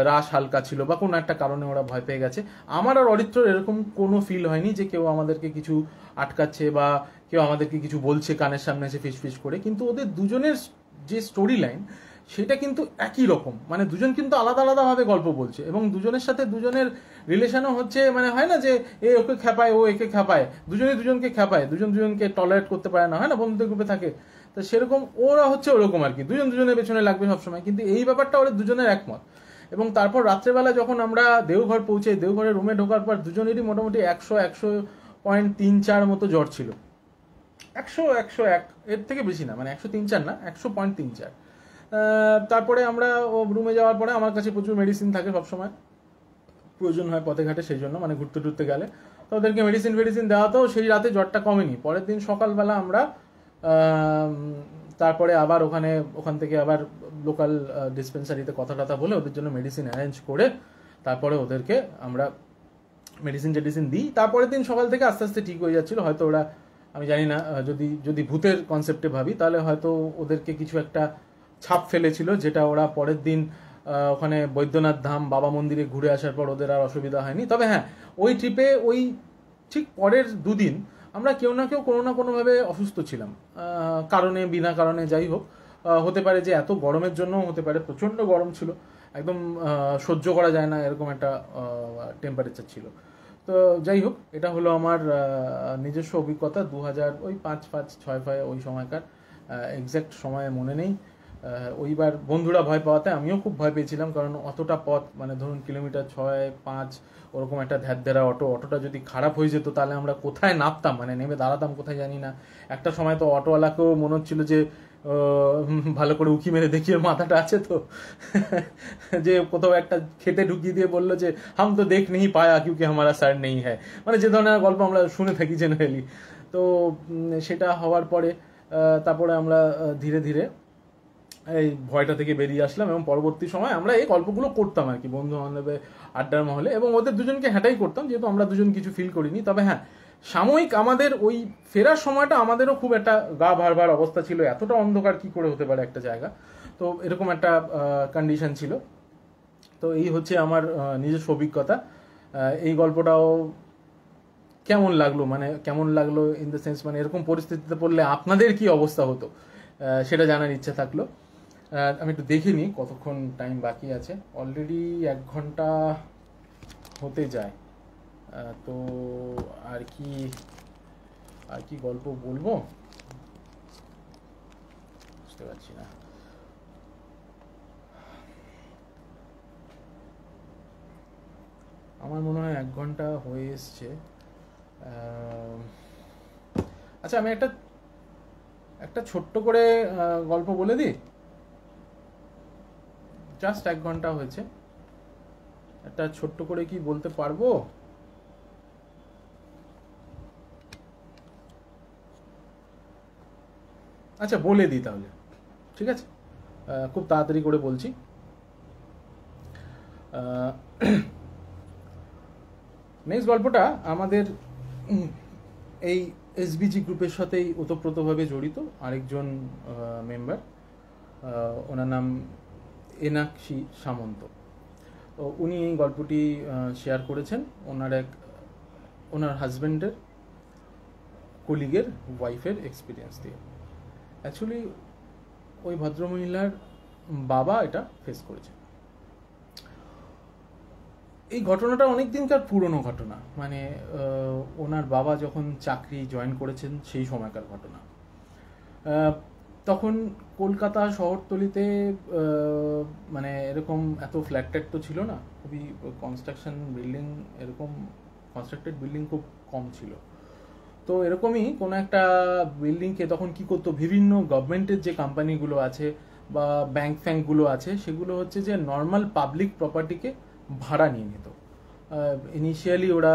রাশ হালকা ছিল বা কোনো একটা কারণে ওরা ভয় পেয়ে গেছে। আমার আর অরিত্রর এরকম কোনো ফিল হয়নি যে কেউ আমাদেরকে কিছু আটকাচ্ছে বা কেউ আমাদেরকে কিছু বলছে কানের সামনে এসে ফিস ফিস করে। কিন্তু ওদের দুজনের যে স্টোরি লাইন সেটা কিন্তু একই রকম, মানে দুজন কিন্তু আলাদা আলাদাভাবে গল্প বলছে এবং দুজনের সাথে দুজনের রিলেশনও হচ্ছে, মানে হয় না যে এ ওকে খেপায় ও একে খেপায়, দুজনে দুজনকে খেপায়, দুজন দুজনকে টলারেট করতে পারে না, হয় না বন্ধুদের গ্রুপে থাকে। তো সেরকম ওরা হচ্ছে ওরকম আর কি, দুজন দুজনের পেছনে লাগবে সবসময়। কিন্তু এই ব্যাপারটা ওরা দুজনের একমত। এবং তারপর রাত্রেবেলা যখন আমরা দেওঘর পৌঁছে, দেওঘরের রুমে ঢোকার পর দুজনেরই মোটামুটি 100.34 মতো জ্বর ছিল। 100-101, এর থেকে বেশি না, মানে 103-4 না, 100.34। তারপরে আমরা রুমে যাওয়ার পরে আমার কাছে প্রচুর মেডিসিন থাকে সবসময়, প্রয়োজন হয় পথে ঘাটে, সেই জন্য মানে ঘুরতে টুরতে গেলে তো ওদেরকে মেডিসিন ফেডিসিন দেওয়াতেও সেই রাতে জ্বরটা কমেনি। পরের দিন সকালবেলা আমরা তারপরে আবার ওখান থেকে আবার লোকাল ডিসপেন্সারিতে কথা টথা বলে ওদের জন্য মেডিসিন অ্যারেঞ্জ করে তারপরে ওদেরকে আমরা মেডিসিন টেডিসিন দিই। তারপরের দিন সকাল থেকে আস্তে আস্তে ঠিক হয়ে যাচ্ছিল। হয়তো ওরা, আমি জানি না, যদি ভূতের কনসেপ্টে ভাবি তাহলে হয়তো ওদেরকে কিছু একটা ছাপ ফেলেছিল, যেটা ওরা পরের দিন ওখানে বৈদ্যনাথ ধাম বাবা মন্দিরে ঘুরে আসার পর ওদের আর অসুবিধা হয়নি। তবে হ্যাঁ, ওই ট্রিপে ওই ঠিক পরের দুদিন আমরা কেউ না কেউ কোনো না কোনোভাবে অসুস্থ ছিলাম, কারণে বিনা কারণে, যাই হোক। হতে পারে যে এত গরমের জন্য, হতে পারে প্রচণ্ড গরম ছিল, একদম সহ্য করা যায় না এরকম একটা টেম্পারেচার ছিল। তো যাই হোক, এটা হলো আমার নিজস্ব অভিজ্ঞতা 2005-6 ওই সময়কার, এক্স্যাক্ট সময় মনে নেই। ওইবার বন্ধুরা ভয় পাওয়াতে আমিও খুব ভয় পেয়েছিলাম, কারণ অতটা পথ, মানে ধরুন কিলোমিটার 6-5, ওরকম একটা ধ্যার অটোটা যদি খারাপ হয়ে যেত তাহলে আমরা কোথায় নামতাম, মানে নেমে দাঁড়াতাম কোথায় জানি না। একটা সময় তো অটোওয়ালাকেও মনে হচ্ছিল যে ভালো করে উকি মেরে দেখি ওর মাথাটা আছে তো, যে কোথাও একটা খেতে ঢুকিয়ে দিয়ে বললো যে হাম তো দেখ নেই পায়া কিউকি হামারা স্যার নেই হ্যায়, মানে যে ধরনের গল্প আমরা শুনে থাকি জেনারেলি। তো সেটা হওয়ার পরে তারপরে আমরা ধীরে ধীরে এই ভয়টা থেকে বেরিয়ে আসলাম এবং পরবর্তী সময় আমরা এই গল্পগুলো করতাম আর কি বন্ধু বান্ধবে আড্ডার মহলে, এবং ওদের দুজনকে হ্যাঁটাই করতাম, যেহেতু আমরা দুজন কিছু ফিল করিনি। তবে হ্যাঁ, সাময়িক আমাদের ওই ফেরার সময়টা আমাদেরও খুব একটা গা ভার অবস্থা ছিল, এতটা অন্ধকার কি করে হতে পারে একটা জায়গা, তো এরকম একটা কন্ডিশন ছিল। তো এই হচ্ছে আমার নিজস্ব অভিজ্ঞতা। এই গল্পটাও কেমন লাগলো, মানে কেমন লাগলো ইন দ্য সেন্স, মানে এরকম পরিস্থিতিতে পড়লে আপনাদের কি অবস্থা হতো সেটা জানার ইচ্ছা থাকলো। আমি একটু দেখে নিই কতক্ষণ টাইম বাকি আছে। অলরেডি 1 ঘন্টা হতে যায়। তো আর কি গল্প বলবো বুঝতে পারছি না। আমার মনে হয় 1 ঘন্টা হয়ে এসছে। আচ্ছা, আমি একটা ছোট্ট করে গল্প বলে দিই। জাস্ট 1 ঘন্টা হয়েছে, একটা ছোট্ট করে কি বলতে পারবো? আচ্ছা বলে দিই তাহলে, ঠিক আছে, খুব তাড়াতাড়ি করে বলছি। নেক্সট গল্পটা আমাদের এই এসবিজি গ্রুপের সাথেই ওতপ্রোতভাবে জড়িত আরেকজন মেম্বার, ওনার নাম এনাক্ষী সামন্ত। উনি এই গল্পটি শেয়ার করেছেন ওনার হাজব্যান্ডের কলিগের ওয়াইফের এক্সপিরিয়েন্স দিয়ে। অ্যাকচুয়ালি ওই ভদ্রমহিলার বাবা এটা ফেস করেছে। এই ঘটনাটা অনেক দিনকার পুরনো ঘটনা, মানে ওনার বাবা যখন চাকরি জয়েন করেছেন সেই সময়কার ঘটনা। তখন কলকাতা শহরতলিতে মানে এরকম এত ফ্ল্যাট ট্যাট তো ছিল না, খুবই কনস্ট্রাক্টেড বিল্ডিং খুব কম ছিল। তো এরকমই কোনো একটা বিল্ডিংকে তখন কি করতো, বিভিন্ন গভর্নমেন্টের যে কোম্পানিগুলো আছে বা ব্যাংকগুলো আছে, সেগুলো হচ্ছে যে নর্মাল পাবলিক প্রপার্টিকে ভাড়া নিয়ে নিত। ইনিশিয়ালি ওরা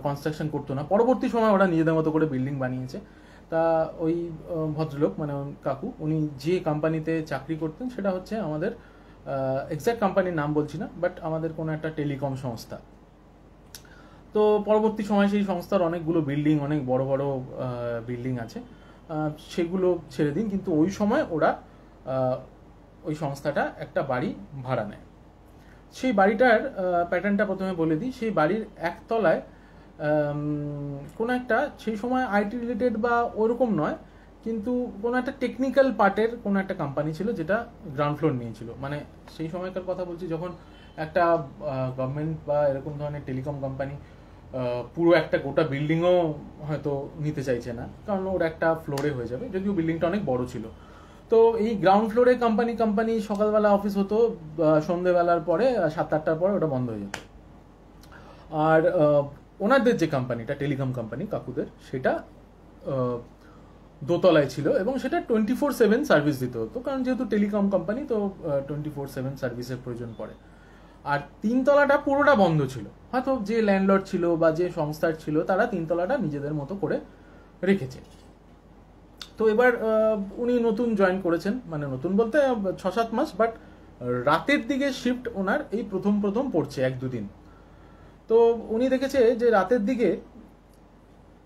কনস্ট্রাকশন করতো না, পরবর্তী সময় ওরা নিজেদের মতো করে বিল্ডিং বানিয়েছে। তা ওই ভদ্রলোক মানে কাকু, উনি যে কোম্পানিতে চাকরি করতেন সেটা হচ্ছে আমাদের এক্স্যাক্ট কোম্পানির নাম বলছি না, বাট আমাদের কোনো একটা টেলিকম সংস্থা। তো পরবর্তী সময় সেই সংস্থার অনেকগুলো বিল্ডিং, অনেক বড় বড় বিল্ডিং আছে, সেগুলো ছেড়ে দিন, কিন্তু ওই সময় ওরা ওই সংস্থাটা একটা বাড়ি ভাড়া নেয়। সেই বাড়িটার প্যাটার্নটা প্রথমে বলে দিই। সেই বাড়ির একতলায় কোনো একটা, সেই সময় আইটি রিলেটেড বা ওরকম নয়, কিন্তু কোনো একটা টেকনিক্যাল পার্টের কোনো একটা কোম্পানি ছিল যেটা গ্রাউন্ড ফ্লোর নিয়েছিল। মানে সেই সময়কার কথা বলছি যখন একটা গভর্নমেন্ট বা এরকম ধরনের টেলিকম কোম্পানি পুরো একটা গোটা বিল্ডিংও হয়তো নিতে চাইছে না, কারণ ওর একটা ফ্লোরে হয়ে যাবে, যদিও বিল্ডিংটা অনেক বড় ছিল। তো এই গ্রাউন্ড ফ্লোরে কোম্পানি সকালবেলা অফিস হতো, সন্ধ্যেবেলার পরে 7-8টার পরে ওটা বন্ধ হয়ে যেত। আর ওনাদের যে কোম্পানিটা, টেলিকম কোম্পানি কাকুদের, সেটা দোতলায় ছিল এবং সেটা 24/7 সার্ভিস দিতে হতো, কারণ যেহেতু টেলিকম কোম্পানি তো 24/7 সার্ভিসের প্রয়োজন পড়ে। আর 3তলাটা পুরোটা বন্ধ ছিল, হয়তো যে ল্যান্ডলর্ড ছিল বা যে সংস্থার ছিল তারা 3তলাটা নিজেদের মতো করে রেখেছে। তো এবার উনি নতুন জয়েন করেছেন, মানে নতুন বলতে 6-7 মাস, বাট রাতের দিকে শিফট ওনার এই প্রথম পড়ছে 1-2 দিন। তো উনি দেখেছে যে রাতের দিকে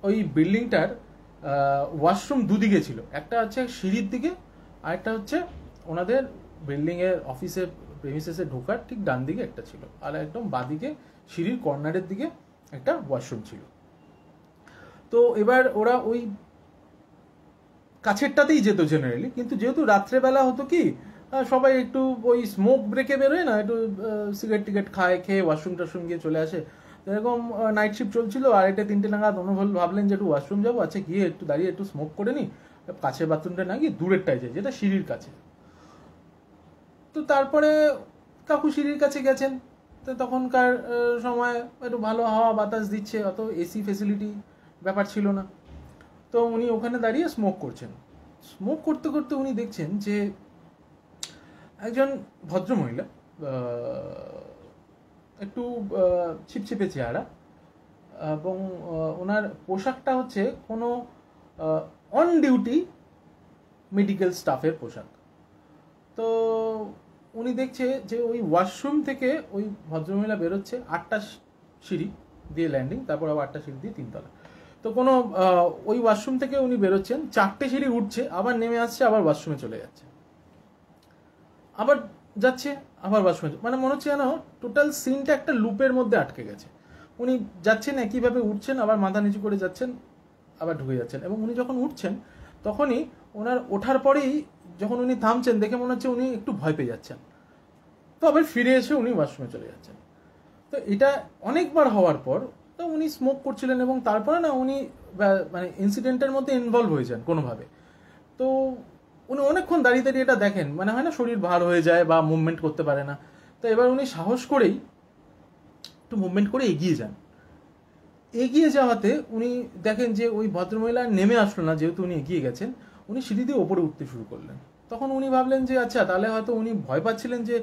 ওই বিল্ডিংটার ওয়াশরুম দুদিকে ছিল, একটা হচ্ছে সিঁড়ির দিকে, আর একটা হচ্ছে ওনাদের বিল্ডিংয়ের অফিসের প্রেমিসেসে ঢোকার ঠিক ডান দিকে একটা ছিল, আর একদম বাঁদিকে সিঁড়ির কর্নারের দিকে একটা ওয়াশরুম ছিল। তো এবার ওরা ওই কাছেরটাতেই যেত জেনারেলি, কিন্তু যেহেতু রাত্রেবেলা হতো কি, সবাই একটু ওই স্মোক ব্রেকে বেরোয় না, একটু সিগারেট টিকেট খেয়ে ওয়াশরুম টাশরুম গিয়ে চলে আসে। এরকম নাইট শিফট চলছিল, 2:30-3টে নাগাদ ভাবলেন যে একটু ওয়াশরুম যাবো, আচ্ছা গিয়ে একটু দাঁড়িয়ে একটু স্মোক করে নিই, কাছের বাথরুমটা না গিয়ে দূরেরটাই যায়, যেটা সিঁড়ির কাছে। তো তারপরে কাকু সিঁড়ির কাছে গেছেন, তো তখনকার সময় একটু ভালো হাওয়া বাতাস দিচ্ছে, অত এসি ফেসিলিটি ব্যাপার ছিল না। তো উনি ওখানে দাঁড়িয়ে স্মোক করছেন। স্মোক করতে করতে উনি দেখছেন যে একজন ভদ্রমহিলা, একটু ছিপছিপে চেহারা, এবং ওনার পোশাকটা হচ্ছে কোনো অন ডিউটি মেডিকেল স্টাফের পোশাক। তো উনি দেখছে যে ওই ওয়াশরুম থেকে ওই ভদ্রমহিলা বেরোচ্ছে, 8টা সিঁড়ি দিয়ে ল্যান্ডিং, তারপর আবার 8টা সিঁড়ি দিয়ে 3তলা। তো কোনো ওই ওয়াশরুম থেকে উনি বেরোচ্ছেন, 4টে সিঁড়ি উঠছে, আবার নেমে আসছে, আবার ওয়াশরুমে চলে যাচ্ছে, আবার যাচ্ছে, আবার ওয়াশরুমে, মানে মনে হচ্ছে যেন টোটাল সিনটা একটা লুপের মধ্যে আটকে গেছে। উনি যাচ্ছেন একইভাবে, উঠছেন, আবার মাথা নিচু করে যাচ্ছেন, আবার ঢুকে যাচ্ছেন, এবং উনি যখন উঠছেন তখনই ওনার ওঠার পরেই যখন উনি থামছেন দেখে মনে হচ্ছে উনি একটু ভয় পেয়ে যাচ্ছেন, তো আবার ফিরে এসে উনি ওয়াশরুমে চলে যাচ্ছেন। তো এটা অনেকবার হওয়ার পর তো উনি স্মোক করছিলেন, এবং তারপরে না উনি মানে ইনসিডেন্টের মধ্যে ইনভলভ হয়ে যান কোনোভাবে। তো উনি অনেকক্ষণ দাঁড়িয়ে দাঁড়িয়ে এটা দেখেন, মানে হয় না শরীর ভার হয়ে যায় বা মুভমেন্ট করতে পারে না। তো এবার উনি সাহস করেই একটু মুভমেন্ট করে এগিয়ে যান। এগিয়ে যাওয়াতে উনি দেখেন যে ওই ভদ্রমহিলা নেমে আসলো না, যেহেতু উনি এগিয়ে গেছেন, উনি সিঁড়ি দিয়ে ওপরে উঠতে শুরু করলেন। তখন উনি ভাবলেন যে আচ্ছা, তাহলে হয়তো উনি ভয় পাচ্ছিলেন যে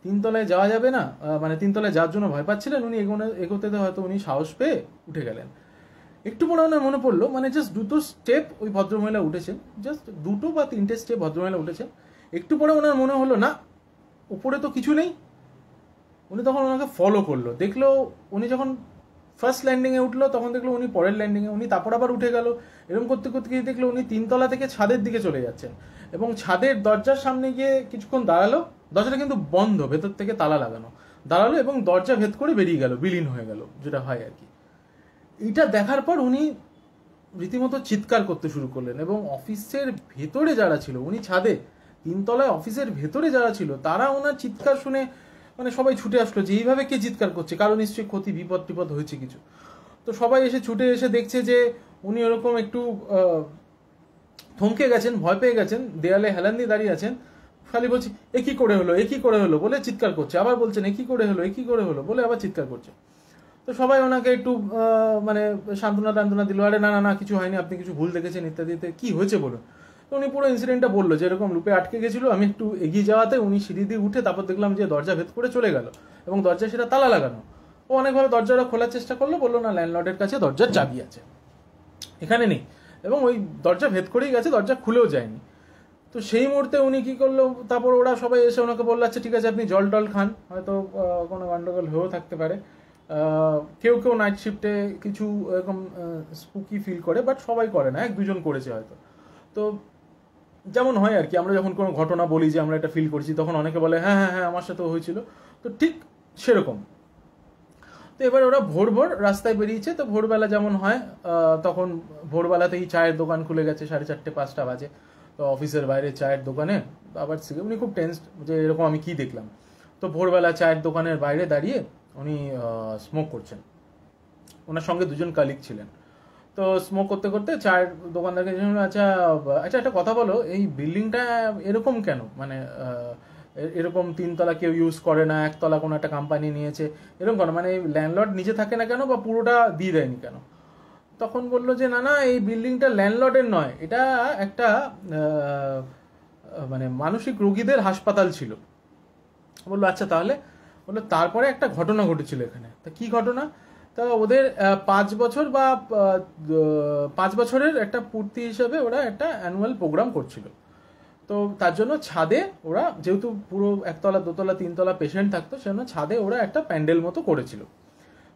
3তলায় যাওয়া যাবে না, মানে 3তলায় যাওয়ার জন্য ভয় পাচ্ছিলেন, উনি এগোতে হয়তো উনি সাহস পেয়ে উঠে গেলেন। একটু পরে ওনার মনে পড়লো, মানে জাস্ট দুটো স্টেপ ওই ভদ্রমহিলা উঠেছেন, জাস্ট 2 বা 3টে স্টেপ ভদ্রমহিলা উঠেছেন। একটু পরে ওনার মনে হলো না উপরে তো কিছু নেই। উনি তখন ওনাকে ফলো করলো, দেখলো উনি যখন ফার্স্ট ল্যান্ডিংয়ে উঠলো তখন দেখলো উনি পরের ল্যান্ডিংয়ে, উনি তারপর আবার উঠে গেল। এরকম করতে করতে গিয়ে দেখলো উনি 3তলা থেকে ছাদের দিকে চলে যাচ্ছেন, এবং ছাদের দরজার সামনে গিয়ে কিছুক্ষণ দাঁড়ালো। দরজাটা কিন্তু বন্ধ, ভেতর থেকে তালা লাগানো। দাঁড়ালো এবং দরজা ভেদ করে বেরিয়ে গেল, বিলীন হয়ে গেল, যেটা হয় আর কি। এইটা দেখার পর উনি রীতিমতো চিৎকার করতে শুরু করলেন, এবং অফিসের ভেতরে যারা ছিল, উনি ছাদে 3তলায় অফিসের ভেতরে যারা ছিল তারা ওনার চিৎকার শুনে মানে সবাই ছুটে আসলো যে এইভাবে কে চিৎকার করছে, কারণ নিশ্চয়ই ক্ষতি বিপদ টিপদ হয়েছে কিছু। তো সবাই এসে ছুটে এসে দেখছে যে উনি ওরকম একটু থমকে গেছেন, ভয় পেয়ে গেছেন, দেয়ালে হেলান দিয়ে দাঁড়িয়ে আছেন, খালি বলছে এ কি করে হলো, এ কি করে হলো বলে চিৎকার করছে, আবার বলছেন এ কি করে হলো, এ কি করে হলো বলে আবার চিৎকার করছে। তো সবাই ওনাকে একটু মানে সান্ত্বনা টান্তনা দিল, আরে না না না কিছু হয়নি, আপনি কিছু ভুল দেখেছেন ইত্যাদিতে, কি হয়েছে বলুন। তো উনি পুরো ইনসিডেন্টটা বললো যে এরকম লুপে আটকে গেছিল, আমি একটু এগিয়ে যাওয়াতে উনি সিঁড়ি দিয়ে উঠে তারপর দেখলাম যে দরজা ভেদ করে চলে গেল, এবং দরজা সেটা তালা লাগানো। ও অনেকভাবে দরজাটা খোলার চেষ্টা করলো, বললো না ল্যান্ডলর্ডের কাছে দরজার চাবি আছে, এখানে নেই, এবং ওই দরজা ভেদ করেই গেছে, দরজা খুলেও যায়নি। তো সেই মুহূর্তে উনি কি করলো, তারপর ওরা সবাই এসে ওনাকে বললো আচ্ছা ঠিক আছে আপনি জল টল খান, হয়তো কোনো গন্ডগোল হয়েও থাকতে পারে। কেউ কেউ নাইট শিফটে কিছু এরকম স্পুকি ফিল করে, বাট সবাই করে না, 1-2জন করেছে হয়তো। তো যেমন হয় আর কি, আমরা যখন কোনো ঘটনা বলি যে আমরা এটা ফিল করছি, তখন অনেকে বলে হ্যাঁ হ্যাঁ হ্যাঁ আমার সাথেও হয়েছিল। তো ঠিক সেরকম। তো এবার ওরা ভোর ভোর রাস্তায় বেরিয়েছে, তো ভোরবেলা যেমন হয় তখন ভোরবেলাতেই চায়ের দোকান খুলে গেছে, 4:30-5টা বাজে। তো অফিসের বাইরে চায়ের দোকানে আবার উনি খুব টেন্সড যে এরকম আমি কি দেখলাম। তো ভোরবেলা চায়ের দোকানের বাইরে দাঁড়িয়ে উনি স্মোক করছেন, ওনার সঙ্গে 2জন কালিগ ছিলেন। তো স্মোক করতে করতে চায়ের দোকানদারকে আচ্ছা আচ্ছা একটা কথা বলো, এই বিল্ডিংটা এরকম কেন, মানে এরকম 3তলা কেউ ইউজ করে না, 1তলা কোনো একটা কোম্পানি নিয়েছে, এরকম কেন, মানে ল্যান্ডলর্ড নিচে থাকে না কেন, বা পুরোটা দিয়ে দেয়নি কেন। তখন বললো যে না না এই বিল্ডিংটা ল্যান্ডলর্ডের নয়, এটা একটা মানে মানসিক রোগীদের হাসপাতাল ছিল। বললো আচ্ছা তাহলে, বললো তারপরে একটা ঘটনা ঘটেছিল এখানে। তা কি ঘটনা, তা ওদের 5 বছর বা 5 বছরের একটা পূর্তি হিসেবে ওরা একটা অ্যানুয়াল প্রোগ্রাম করছিল। তো তার জন্য ছাদে ওরা, যেহেতু পুরো 1তলা 2তলা 3তলা পেশেন্ট থাকতো, সেজন্য ছাদে ওরা একটা প্যান্ডেল মতো করেছিল।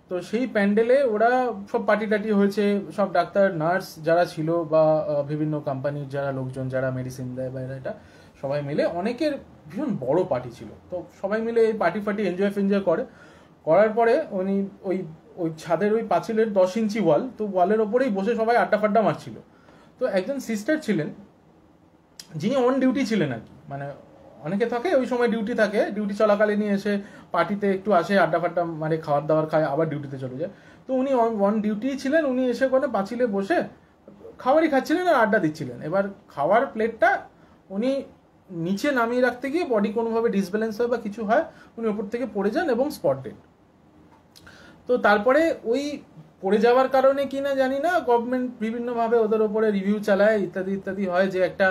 তো সেই প্যান্ডেলে ওরা সব পার্টি টাটি হয়েছে, সব ডাক্তার নার্স যারা ছিল বা বিভিন্ন কোম্পানির যারা লোকজন যারা মেডিসিন দেয় বা এটা সবাই মিলে অনেকের ভীষণ বড় পার্টি ছিল। তো সবাই মিলে এই পার্টি ফার্টি এনজয় করে, করার পরে উনি ওই ওই ছাদের ওই পাঁচিলের 10 ইঞ্চি ওয়াল, তো ওয়ালের ওপরেই বসে সবাই আড্ডা ফাড্ডা মারছিল। তো একজন সিস্টার ছিলেন যিনি অন ডিউটি ছিলেন আর কি, মানে অনেকে থাকে ওই সময় ডিউটি থাকে, ডিউটি চলাকালীনই এসে পার্টিতে একটু আসে, আড্ডা ফাড্ডা মানে খাবার দাবার খায়, আবার ডিউটিতে চলে যায়। তো উনি অন ডিউটি ছিলেন, উনি এসে ওখানে পাঁচিলে বসে খাবারই খাচ্ছিলেন আর আড্ডা দিচ্ছিলেন। এবার খাওয়ার প্লেটটা উনি নিচে নামিয়ে রাখতে গিয়ে বডি কোনোভাবে ডিসব্যালেন্স হয় বা কিছু হয়, উনি ওপর থেকে পড়ে যান এবং স্পট ডেড। তো তারপরে ওই পড়ে যাওয়ার কারণে কিনা জানি না, গভর্নমেন্ট বিভিন্নভাবে ওদের ওপরে রিভিউ চালায় ইত্যাদি ইত্যাদি হয়, যে একটা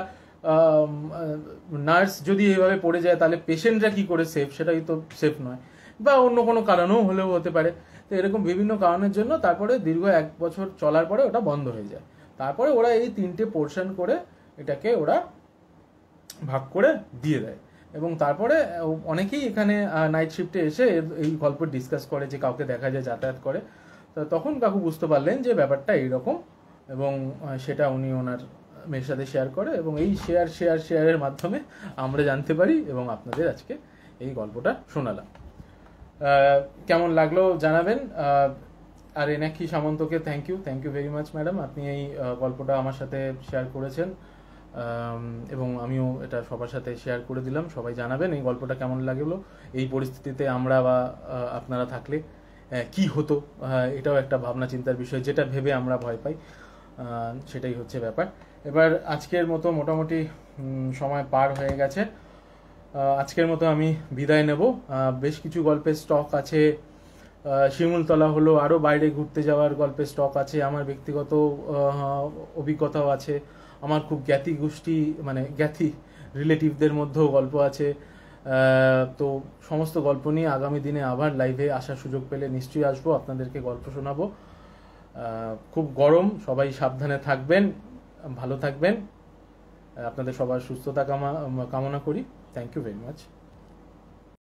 নার্স যদি এইভাবে পড়ে যায় তাহলে পেশেন্টরা কি করে সেফ, সেটাই তো সেফ নয়, বা অন্য কোনো কারণেও হলেও হতে পারে। তো এরকম বিভিন্ন কারণের জন্য তারপরে দীর্ঘ 1 বছর চলার পরে ওটা বন্ধ হয়ে যায়। তারপরে ওরা এই 3টে পোর্শন করে এটাকে ওরা ভাগ করে দিয়ে দেয়, এবং তারপরে অনেকেই এখানে নাইট শিফটে এসে এই গল্প ডিসকাস করে, যে কাউকে দেখা যায় যাতায়াত করে। তো তখন কাকু বুঝতে পারলেন যে ব্যাপারটা এইরকম, এবং সেটা উনি ওনার মেয়ের সাথে শেয়ার করে, এবং এই শেয়ারের মাধ্যমে আমরা জানতে পারি এবং আপনাদের আজকে এই গল্পটা শোনালাম। কেমন লাগলো জানাবেন। আর এনাকি সামন্তকে thank you very much madam, আপনি এই গল্পটা আমার সাথে শেয়ার করেছেন, এবং আমিও এটা সবার সাথে শেয়ার করে দিলাম। সবাই জানাবেন এই গল্পটা কেমন লাগলো, এই পরিস্থিতিতে আমরা বা আপনারা থাকলে কি হতো, এটাও একটা ভাবনা চিন্তার বিষয়, যেটা ভেবে আমরা ভয় পাই, সেটাই হচ্ছে ব্যাপার। এবার আজকের মতো মোটামুটি সময় পার হয়ে গেছে, আজকের মতো আমি বিদায় নেব। বেশ কিছু গল্পের স্টক আছে, শিমুলতলা হলো, আরও বাইরে ঘুরতে যাওয়ার গল্পের স্টক আছে, আমার ব্যক্তিগত অভিজ্ঞতাও আছে, আমার খুব জ্ঞাতি গোষ্ঠী মানে জ্ঞাতি রিলেটিভদের মধ্যেও গল্প আছে। তো সমস্ত গল্প নিয়ে আগামী দিনে আবার লাইভে আসার সুযোগ পেলে নিশ্চয়ই আসবো, আপনাদেরকে গল্প শোনাবো। খুব গরম, সবাই সাবধানে থাকবেন, ভালো থাকবেন। আপনাদের সবার সুস্থতা কামনা করি। Thank you very much.